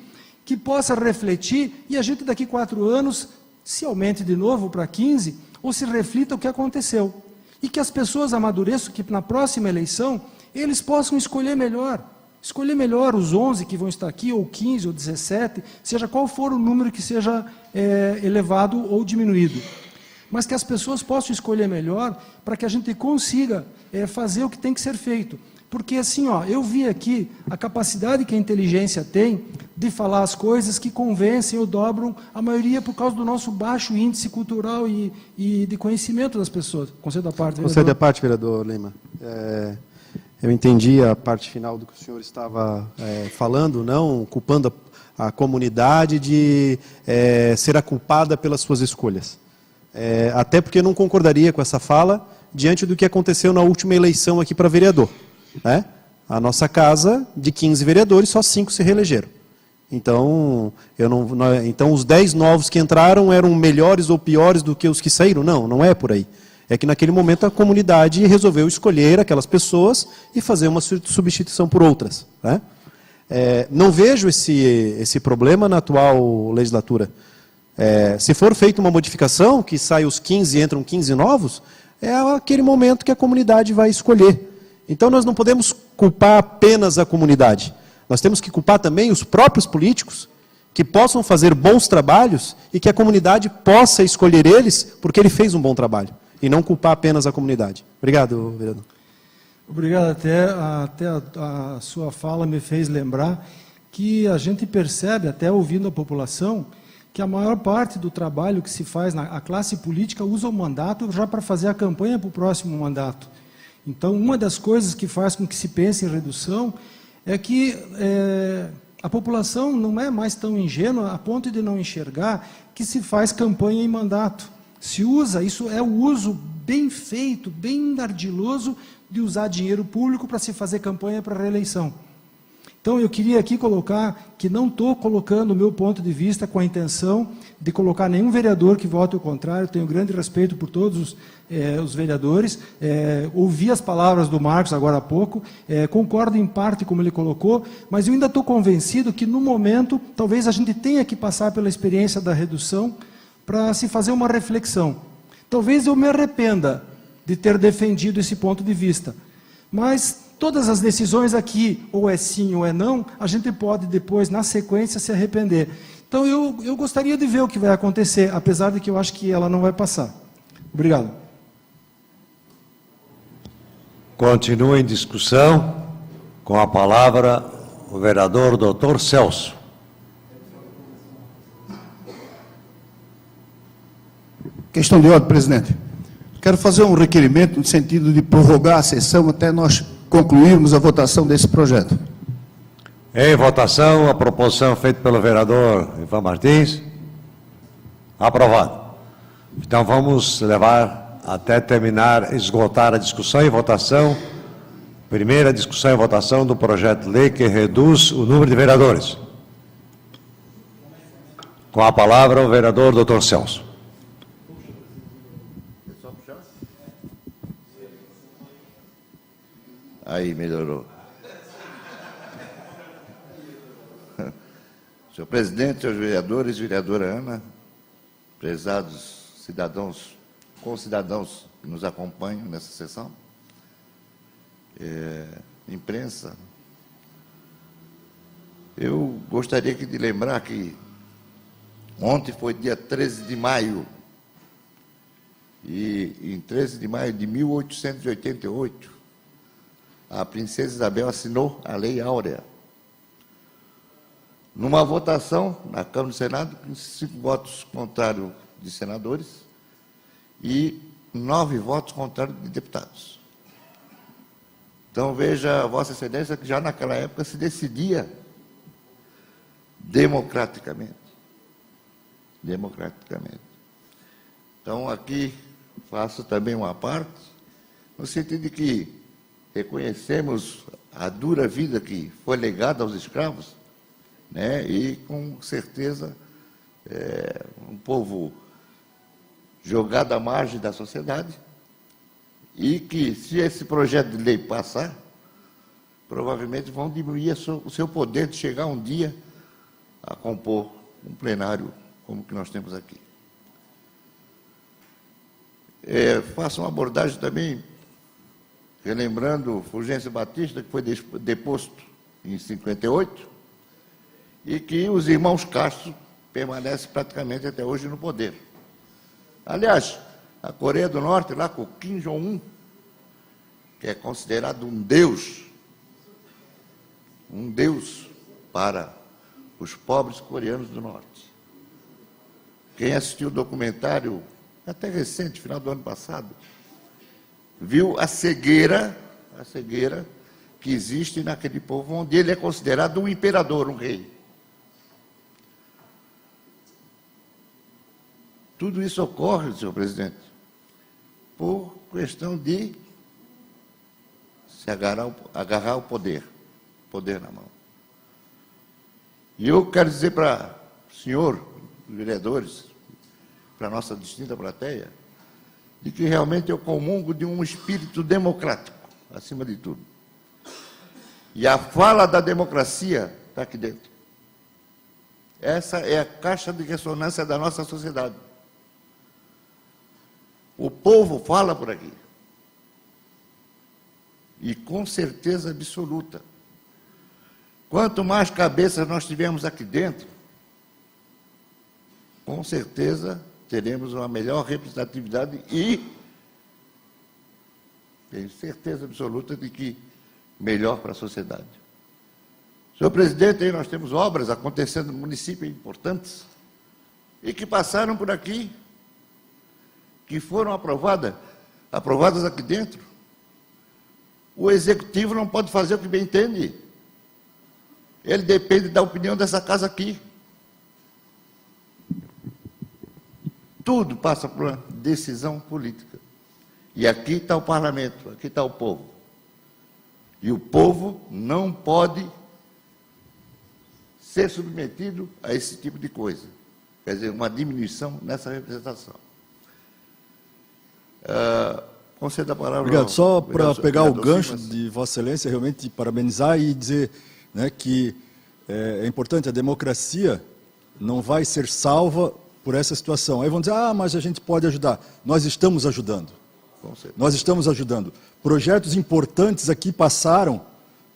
que possa refletir e a gente daqui 4 anos se aumente de novo para 15, ou se reflita o que aconteceu. E que as pessoas amadureçam, que na próxima eleição eles possam escolher melhor os 11 que vão estar aqui, ou 15, ou 17, seja qual for o número que seja elevado ou diminuído. Mas que as pessoas possam escolher melhor para que a gente consiga fazer o que tem que ser feito. Porque assim, eu vi aqui a capacidade que a inteligência tem de falar as coisas que convencem ou dobram a maioria por causa do nosso baixo índice cultural e de conhecimento das pessoas. Concedo à parte, vereador. Concedo à parte, vereador Lima. Eu entendi a parte final do que o senhor estava falando, não culpando a comunidade de ser a culpada pelas suas escolhas. Até porque eu não concordaria com essa fala diante do que aconteceu na última eleição aqui para vereador. A nossa casa, de 15 vereadores, só 5 se reelegeram. Então, então os 10 novos que entraram eram melhores ou piores do que os que saíram? Não, não é por aí. É que naquele momento a comunidade resolveu escolher aquelas pessoas e fazer uma substituição por outras. Não vejo esse problema na atual legislatura. Se for feita uma modificação, que sai os 15 e entram 15 novos, é aquele momento que a comunidade vai escolher. Então nós não podemos culpar apenas a comunidade. Nós temos que culpar também os próprios políticos, que possam fazer bons trabalhos e que a comunidade possa escolher eles, porque ele fez um bom trabalho. E não culpar apenas a comunidade. Obrigado, vereador. Obrigado. Até a sua fala me fez lembrar que a gente percebe, até ouvindo a população, que a maior parte do trabalho que se faz, a classe política usa o mandato já para fazer a campanha para o próximo mandato. Então, uma das coisas que faz com que se pense em redução é que a população não é mais tão ingênua a ponto de não enxergar que se faz campanha em mandato. Se usa, isso é o uso bem feito, bem ardiloso de usar dinheiro público para se fazer campanha para reeleição. Então, eu queria aqui colocar que não estou colocando o meu ponto de vista com a intenção de colocar nenhum vereador que vote o contrário. Tenho grande respeito por todos os vereadores. Ouvi as palavras do Marcos agora há pouco, concordo em parte como ele colocou, mas eu ainda estou convencido que, no momento, talvez a gente tenha que passar pela experiência da redução para se fazer uma reflexão. Talvez eu me arrependa de ter defendido esse ponto de vista, mas todas as decisões aqui, ou é sim ou é não, a gente pode depois, na sequência, se arrepender. Então, eu gostaria de ver o que vai acontecer, apesar de que eu acho que ela não vai passar. Obrigado. Continua em discussão, com a palavra o vereador Dr. Celso. Questão de ordem, presidente. Quero fazer um requerimento no sentido de prorrogar a sessão até nós concluirmos a votação desse projeto. Em votação, a proposição feita pelo vereador Ivan Martins. Aprovado. Então, vamos levar até terminar, esgotar a discussão e votação. Primeira discussão e votação do projeto de lei que reduz o número de vereadores. Com a palavra, o vereador Dr. Celso. Aí, melhorou. Senhor presidente, senhores vereadores, vereadora Ana, prezados cidadãos, concidadãos que nos acompanham nessa sessão, imprensa, Eu gostaria aqui de lembrar que ontem foi dia 13 de maio, e em 13 de maio de 1888, a princesa Isabel assinou a Lei Áurea. Numa votação na Câmara do Senado, com 5 votos contrários de senadores e 9 votos contrários de deputados. Então, veja, Vossa Excelência, que já naquela época se decidia democraticamente. Democraticamente. Então, aqui faço também uma parte, no sentido de que reconhecemos a dura vida que foi legada aos escravos, né? E, com certeza, um povo jogado à margem da sociedade, e que, se esse projeto de lei passar, provavelmente vão diminuir o seu poder de chegar um dia a compor um plenário como o que nós temos aqui. Faço uma abordagem também, relembrando Fulgêncio Batista, que foi deposto em 58, e que os irmãos Castro permanecem praticamente até hoje no poder. Aliás, a Coreia do Norte, lá com o Kim Jong-un, que é considerado um deus para os pobres coreanos do Norte. Quem assistiu o documentário, até recente, final do ano passado, viu a cegueira que existe naquele povo, onde ele é considerado um imperador, um rei. Tudo isso ocorre, senhor presidente, por questão de se agarrar o poder na mão. E eu quero dizer para o senhor, os vereadores, para a nossa distinta plateia, de que realmente eu comungo de um espírito democrático, acima de tudo. E a fala da democracia está aqui dentro. Essa é a caixa de ressonância da nossa sociedade. O povo fala por aqui. E com certeza absoluta. Quanto mais cabeças nós tivermos aqui dentro, com certeza teremos uma melhor representatividade e tenho certeza absoluta de que melhor para a sociedade. Senhor presidente, aí nós temos obras acontecendo no município importantes e que passaram por aqui, que foram aprovadas aqui dentro. O executivo não pode fazer o que bem entende. Ele depende da opinião dessa casa aqui. Tudo passa por uma decisão política. E aqui está o parlamento, aqui está o povo. E o povo não pode ser submetido a esse tipo de coisa. Quer dizer, uma diminuição nessa representação. Concedo a palavra. Obrigado. Só para pegar o gancho Simas. de Vossa Excelência, realmente parabenizar e dizer, né, que é importante, a democracia não vai ser salva por essa situação. Aí vão dizer, mas a gente pode ajudar. Nós estamos ajudando. Nós estamos ajudando. Projetos importantes aqui passaram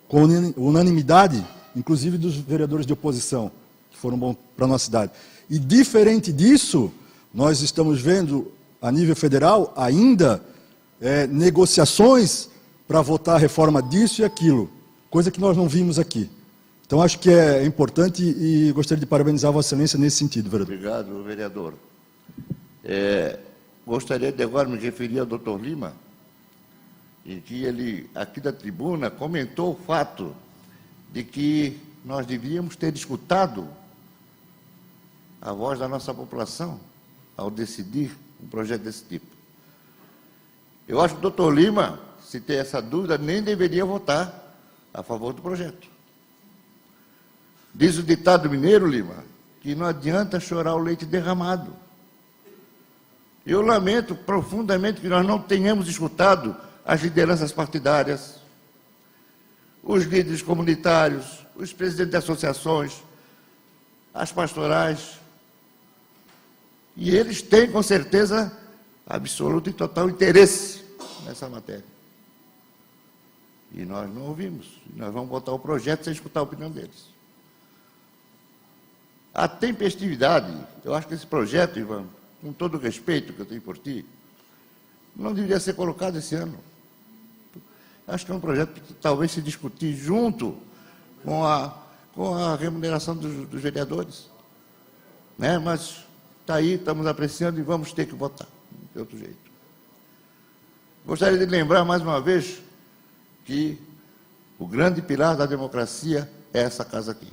com unanimidade, inclusive dos vereadores de oposição, que foram bons para a nossa cidade. E diferente disso, nós estamos vendo, a nível federal, ainda negociações para votar a reforma disso e aquilo, coisa que nós não vimos aqui. Então, acho que é importante e gostaria de parabenizar Vossa Excelência nesse sentido, vereador. Obrigado, vereador. Gostaria de agora me referir ao doutor Lima, em que ele, aqui da tribuna, comentou o fato de que nós devíamos ter escutado a voz da nossa população ao decidir um projeto desse tipo. Eu acho que o doutor Lima, se tem essa dúvida, nem deveria votar a favor do projeto. Diz o ditado mineiro, Lima, que não adianta chorar o leite derramado. Eu lamento profundamente que nós não tenhamos escutado as lideranças partidárias, os líderes comunitários, os presidentes de associações, as pastorais. E eles têm, com certeza, absoluto e total interesse nessa matéria. E nós não ouvimos. Nós vamos votar o projeto sem escutar a opinião deles. a tempestividade. Eu acho que esse projeto, Ivan, com todo o respeito que eu tenho por ti, não deveria ser colocado esse ano. Acho que é um projeto que talvez se discutir junto com a remuneração dos vereadores. Né? Mas está aí, estamos apreciando e vamos ter que votar, de outro jeito. Gostaria de lembrar mais uma vez que o grande pilar da democracia é essa casa aqui.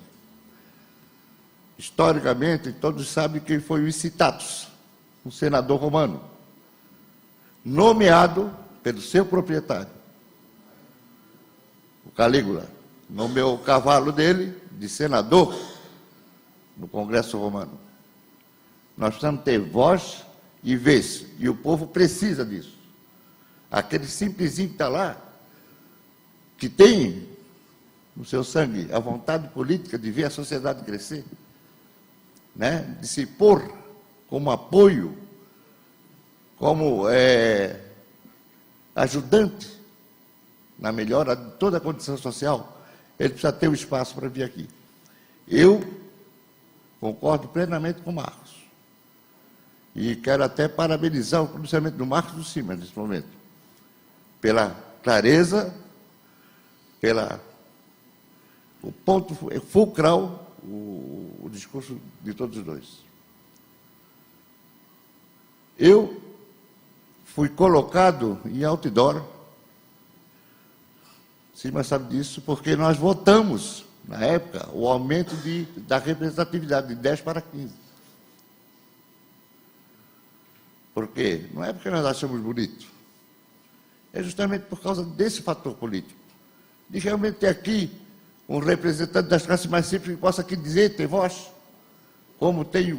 Historicamente, todos sabem quem foi o Incitatus, um senador romano, nomeado pelo seu proprietário. O Calígula nomeou o cavalo dele de senador no Congresso Romano. Nós precisamos ter voz e vez, e o povo precisa disso. Aquele simplesinho que está lá, que tem no seu sangue a vontade política de ver a sociedade crescer, né? De se pôr como apoio, como ajudante na melhora de toda a condição social, ele precisa ter o espaço para vir aqui. Eu concordo plenamente com o Marcos. E quero até parabenizar o pronunciamento do Marcos do Cima, nesse momento, pela clareza, o ponto fulcral, o discurso de todos os dois. Eu fui colocado em outdoor, Cima sabe disso, porque nós votamos, na época, o aumento da representatividade de 10 para 15. Por quê? Não é porque nós achamos bonito. É justamente por causa desse fator político. De realmente ter aqui um representante das classes mais simples que possa aqui dizer, ter voz, como tem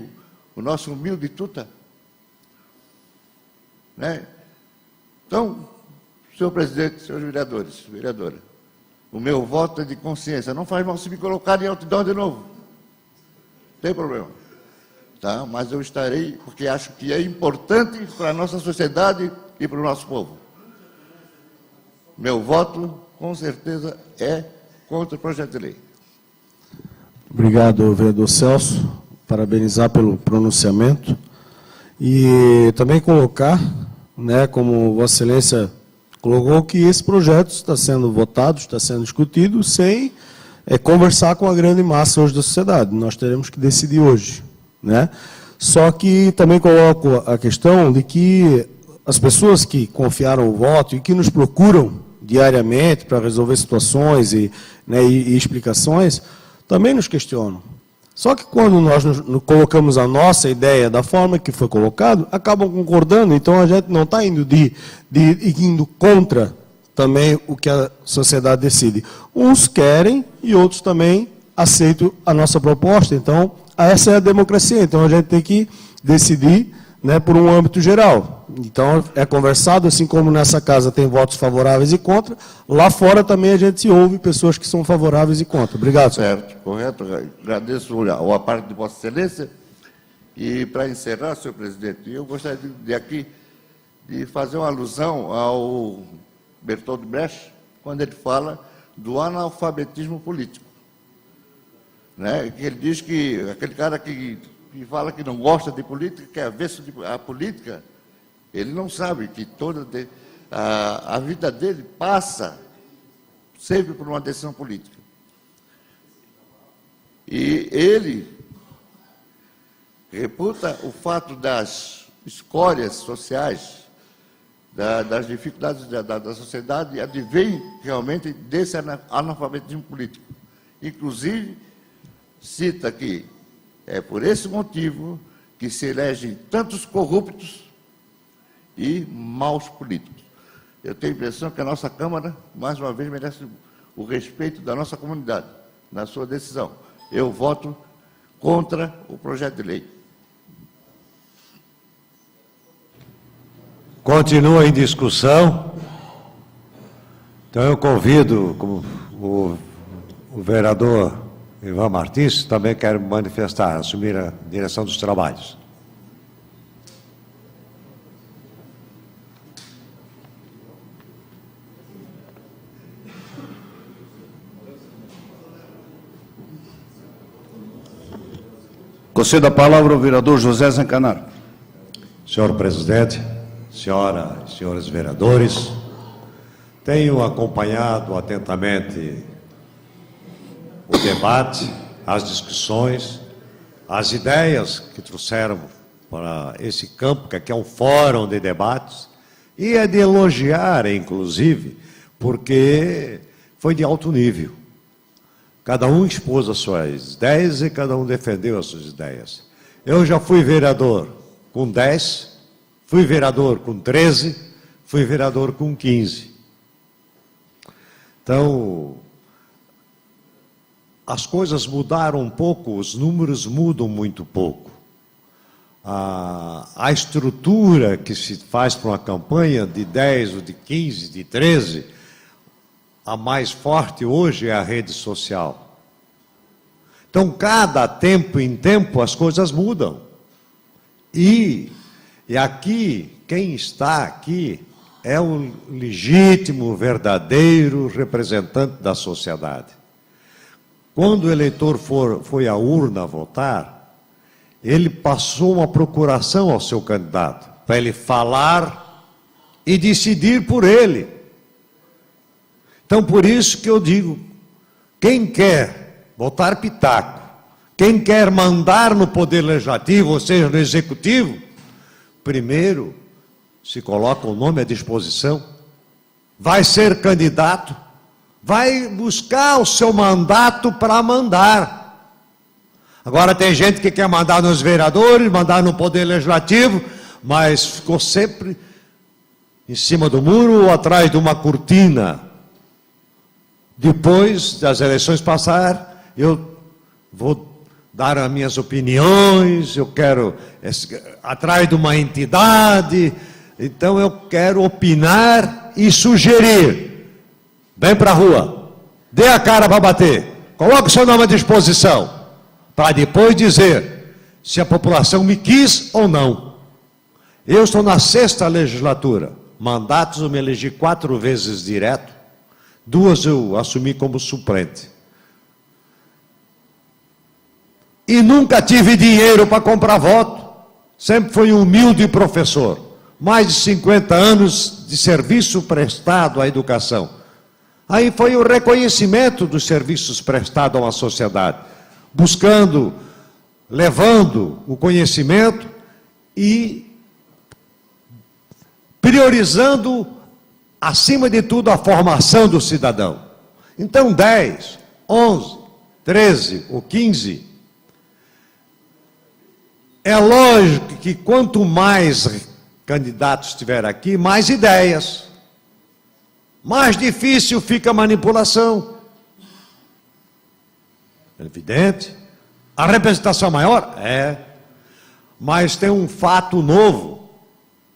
o nosso humilde Tuta. Né? Então, senhor presidente, senhores vereadores, vereadora, o meu voto é de consciência. Não faz mal se me colocar em outdoor de novo. Não tem problema. Tá? Mas eu estarei, porque acho que é importante para a nossa sociedade e para o nosso povo. Meu voto, com certeza, é contra o projeto de lei. Obrigado, vereador Celso. Parabenizar pelo pronunciamento. E também colocar, né, como Vossa Excelência colocou, que esse projeto está sendo votado, está sendo discutido, sem conversar com a grande massa hoje da sociedade. Nós teremos que decidir hoje. Né? Só que também coloco a questão de que as pessoas que confiaram o voto e que nos procuram diariamente para resolver situações e explicações, também nos questionam. Só que quando nós colocamos a nossa ideia da forma que foi colocado, acabam concordando, então a gente não está indo indo contra também o que a sociedade decide. Uns querem e outros também aceitam a nossa proposta. Então, essa é a democracia. Então, a gente tem que decidir, né, por um âmbito geral. Então, é conversado, assim como nessa casa tem votos favoráveis e contra, lá fora também a gente ouve pessoas que são favoráveis e contra. Obrigado, senhor. Certo, correto. Agradeço a parte de Vossa Excelência. E, para encerrar, senhor presidente, eu gostaria de fazer uma alusão ao Bertold Brecht, quando ele fala do analfabetismo político. Né? Ele diz que aquele cara que fala que não gosta de política, que é avesso à política, ele não sabe que toda a vida dele passa sempre por uma decisão política. E ele reputa o fato das escórias sociais, das dificuldades da sociedade, advém realmente desse analfabetismo político. Inclusive, cita que é por esse motivo que se elegem tantos corruptos e maus políticos. Eu tenho a impressão que a nossa Câmara, mais uma vez, merece o respeito da nossa comunidade na sua decisão. Eu voto contra o projeto de lei. Continua em discussão. Então eu convido como o vereador Ivan Martins, também quer manifestar, assumir a direção dos trabalhos. Concedo a palavra ao vereador José Zancanaro. Senhor presidente, senhoras e senhores vereadores, tenho acompanhado atentamente o debate, as discussões, as ideias que trouxeram para esse campo, que aqui é um fórum de debates, e é de elogiar, inclusive, porque foi de alto nível. Cada um expôs as suas ideias e cada um defendeu as suas ideias. Eu já fui vereador com 10, fui vereador com 13, fui vereador com 15. Então, as coisas mudaram um pouco, os números mudam muito pouco. A estrutura que se faz para uma campanha de 10, ou de 15, de 13, a mais forte hoje é a rede social. Então, cada tempo em tempo, as coisas mudam. E aqui, quem está aqui é o legítimo, verdadeiro representante da sociedade. Quando o eleitor foi à urna votar, ele passou uma procuração ao seu candidato, para ele falar e decidir por ele. Então, por isso que eu digo, quem quer botar pitaco, quem quer mandar no Poder Legislativo, ou seja, no Executivo, primeiro se coloca o nome à disposição, vai ser candidato, vai buscar o seu mandato para mandar. Agora tem gente que quer mandar nos vereadores, mandar no Poder Legislativo, mas ficou sempre em cima do muro ou atrás de uma cortina. Depois das eleições passar, eu vou dar as minhas opiniões, eu quero atrás de uma entidade, então eu quero opinar e sugerir. Vem para a rua, dê a cara para bater, coloque o seu nome à disposição, para depois dizer se a população me quis ou não. Eu estou na 6ª legislatura, mandatos eu me elegi 4 vezes direto, 2 eu assumi como suplente. E nunca tive dinheiro para comprar voto, sempre fui um humilde professor, mais de 50 anos de serviço prestado à educação. Aí foi o reconhecimento dos serviços prestados a uma sociedade, buscando, levando o conhecimento e priorizando, acima de tudo, a formação do cidadão. Então, 10, 11, 13 ou 15, é lógico que quanto mais candidatos tiver aqui, mais ideias, mais difícil fica a manipulação. É evidente. A representação maior? É. Mas tem um fato novo.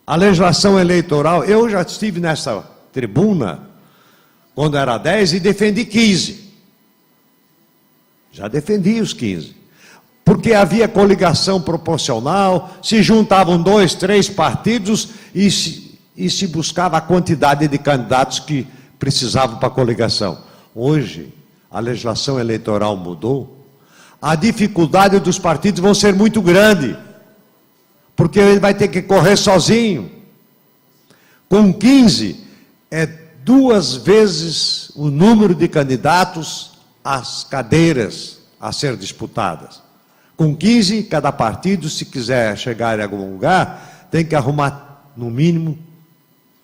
A legislação eleitoral, eu já estive nessa tribuna, quando era 10, e defendi 15. Já defendi os 15. Porque havia coligação proporcional, se juntavam 2, 3 partidos e se buscava a quantidade de candidatos que precisavam para a coligação. Hoje, a legislação eleitoral mudou, a dificuldade dos partidos vão ser muito grande, porque ele vai ter que correr sozinho. Com 15, é 2 vezes o número de candidatos às cadeiras a ser disputadas. Com 15, cada partido, se quiser chegar em algum lugar, tem que arrumar, no mínimo,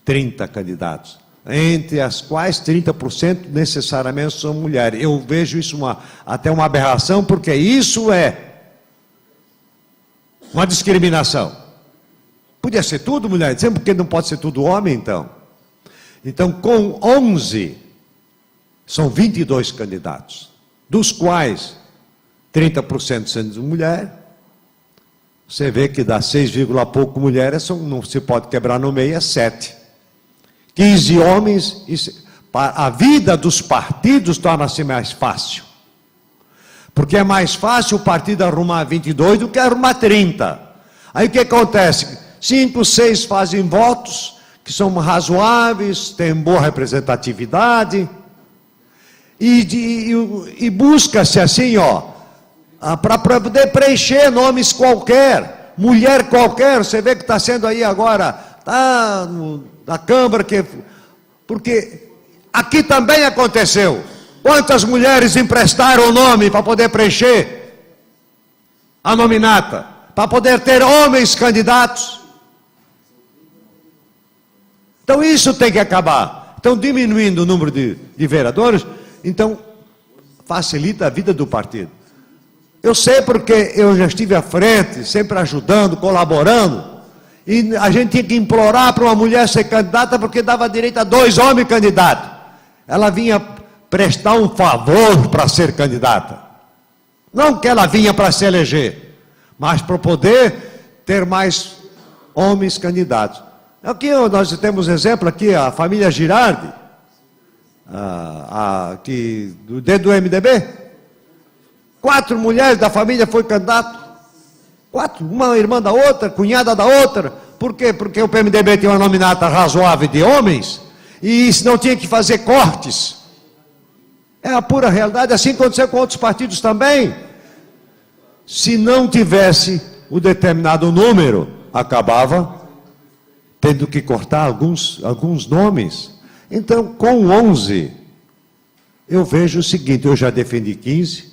30 candidatos, entre as quais 30% necessariamente são mulheres. Eu vejo isso até uma aberração, porque isso é uma discriminação. Podia ser tudo mulher, sempre porque não pode ser tudo homem, então. Então, com 11, são 22 candidatos, dos quais 30% sendo mulher, você vê que dá 6, pouco mulheres, não se pode quebrar no meio, é 7. 15 homens, a vida dos partidos torna-se mais fácil. Porque é mais fácil o partido arrumar 22 do que arrumar 30. Aí o que acontece? 5, 6 fazem votos, que são razoáveis, têm boa representatividade, e busca-se assim, para poder preencher nomes qualquer, mulher qualquer, você vê que está sendo aí agora, está na Câmara, porque aqui também aconteceu. Quantas mulheres emprestaram o nome para poder preencher a nominata, para poder ter homens candidatos? Então isso tem que acabar. Então, diminuindo o número de vereadores, então facilita a vida do partido. Eu sei porque eu já estive à frente, sempre ajudando, colaborando, e a gente tinha que implorar para uma mulher ser candidata porque dava direito a 2 homens candidatos. Ela vinha prestar um favor para ser candidata. Não que ela vinha para se eleger, mas para poder ter mais homens candidatos. Aqui nós temos exemplo aqui, a família Girardi, dentro do MDB. 4 mulheres da família foram candidatas. 4, uma irmã da outra, cunhada da outra. Por quê? Porque o PMDB tem uma nominata razoável de homens e isso não tinha que fazer cortes. É a pura realidade, assim aconteceu com outros partidos também. Se não tivesse o determinado número, acabava tendo que cortar alguns nomes. Então, com 11, eu vejo o seguinte, eu já defendi 15,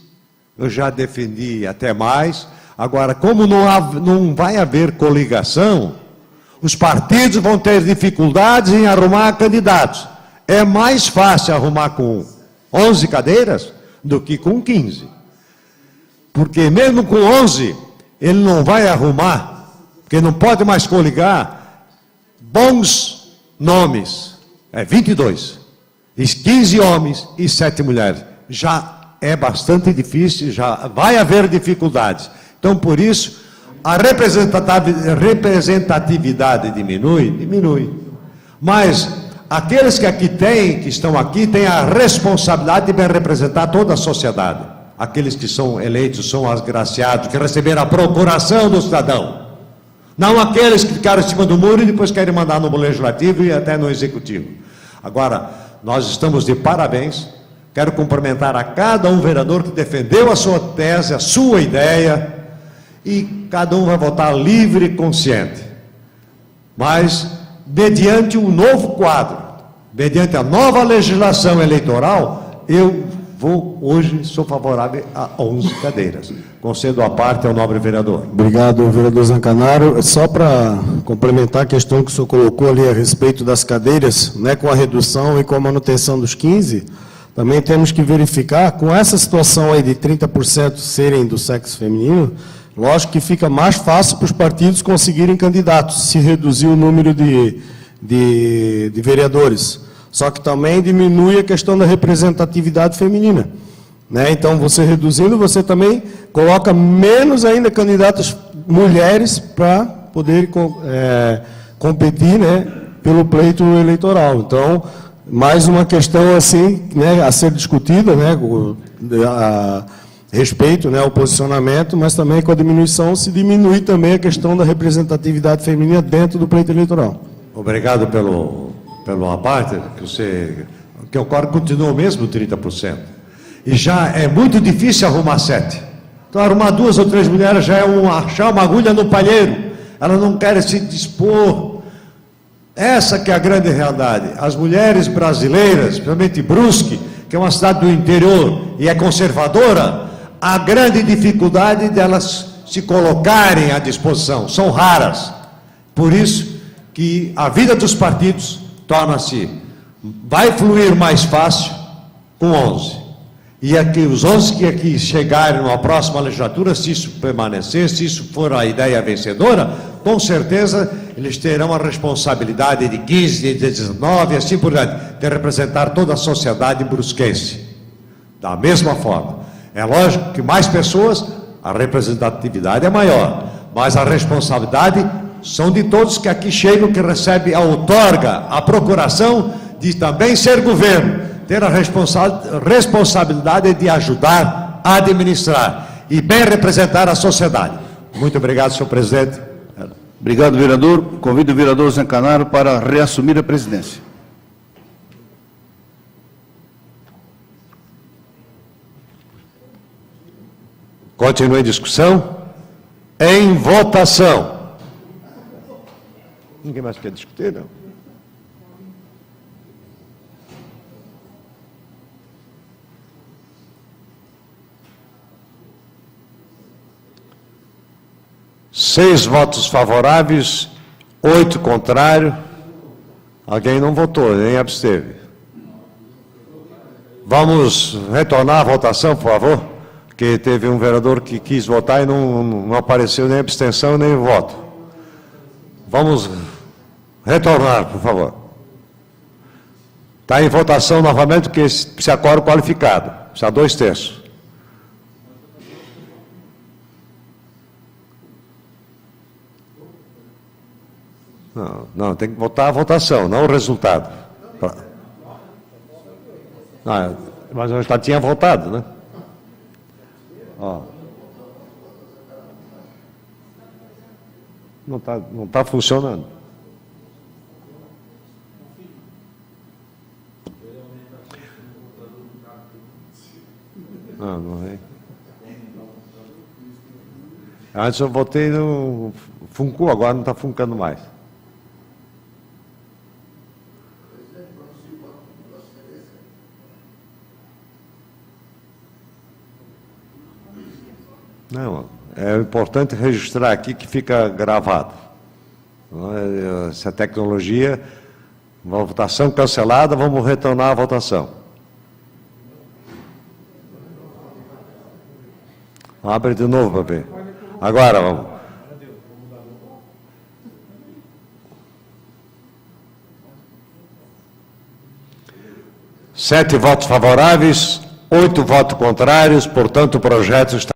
eu já defendi até mais. Agora, como não vai haver coligação, os partidos vão ter dificuldades em arrumar candidatos. É mais fácil arrumar com 11 cadeiras do que com 15. Porque mesmo com 11, ele não vai arrumar, porque não pode mais coligar bons nomes. É 22. 15 homens e 7 mulheres. Já é bastante difícil, já vai haver dificuldades. Então, por isso, a representatividade diminui. Mas aqueles que estão aqui, têm a responsabilidade de representar toda a sociedade. Aqueles que são eleitos, são agraciados, que receberam a procuração do cidadão. Não aqueles que ficaram em cima do muro e depois querem mandar no legislativo e até no executivo. Agora, nós estamos de parabéns. Quero cumprimentar a cada vereador que defendeu a sua tese, a sua ideia, e cada vai votar livre e consciente. Mas, mediante um novo quadro, mediante a nova legislação eleitoral, eu hoje sou favorável a 11 cadeiras. Concedo a parte ao nobre vereador. Obrigado, vereador Zancanaro. Só para complementar a questão que o senhor colocou ali a respeito das cadeiras, né, com a redução e com a manutenção dos 15, também temos que verificar, com essa situação aí de 30% serem do sexo feminino, lógico que fica mais fácil para os partidos conseguirem candidatos, se reduzir o número de vereadores. Só que também diminui a questão da representatividade feminina. Né? Então, você reduzindo, você também coloca menos ainda candidatas mulheres para poder competir, né, pelo pleito eleitoral. Então, mais uma questão assim, né, a ser discutida, né, a respeito, né, ao posicionamento, mas também com a diminuição, se diminui também a questão da representatividade feminina dentro do pleito eleitoral. Obrigado pela parte, que ocorre, continua o mesmo 30%. E já é muito difícil arrumar 7. Então, arrumar 2 ou 3 mulheres já é achar uma agulha no palheiro. Elas não querem se dispor. Essa que é a grande realidade. As mulheres brasileiras, principalmente Brusque, que é uma cidade do interior e é conservadora, a grande dificuldade delas se colocarem à disposição. São raras. Por isso que a vida dos partidos vai fluir mais fácil com 11. E aqui, os 11 que aqui chegarem na próxima legislatura, se isso permanecer, se isso for a ideia vencedora, com certeza eles terão a responsabilidade de 15, de 19, assim por diante, de representar toda a sociedade brusquense. Da mesma forma. É lógico que mais pessoas, a representatividade é maior, mas a responsabilidade são de todos que aqui chegam, que recebem a outorga, a procuração de também ser governo, ter a responsabilidade de ajudar a administrar e bem representar a sociedade. Muito obrigado, senhor presidente. Obrigado, vereador. Convido o vereador Zancanaro para reassumir a presidência. Continue a discussão. Em votação. Ninguém mais quer discutir, não? Seis votos favoráveis, 8 contrários. Alguém não votou, nem absteve. Vamos retornar à votação, por favor? Que teve um vereador que quis votar e não apareceu nem abstenção nem voto. Vamos retornar, por favor. Está em votação novamente, porque precisa quórum qualificado. Precisa 2/3. Não, tem que votar a votação, não o resultado. Mas eu já tinha votado, né? Ó. Não tá funcionando. Não é. Antes eu votei no Funcu, agora não está funcando mais. Não, é importante registrar aqui que fica gravado. Essa tecnologia, uma votação cancelada, vamos retornar à votação. Abre de novo para ver. Agora vamos. Sete votos favoráveis, 8 votos contrários, portanto o projeto está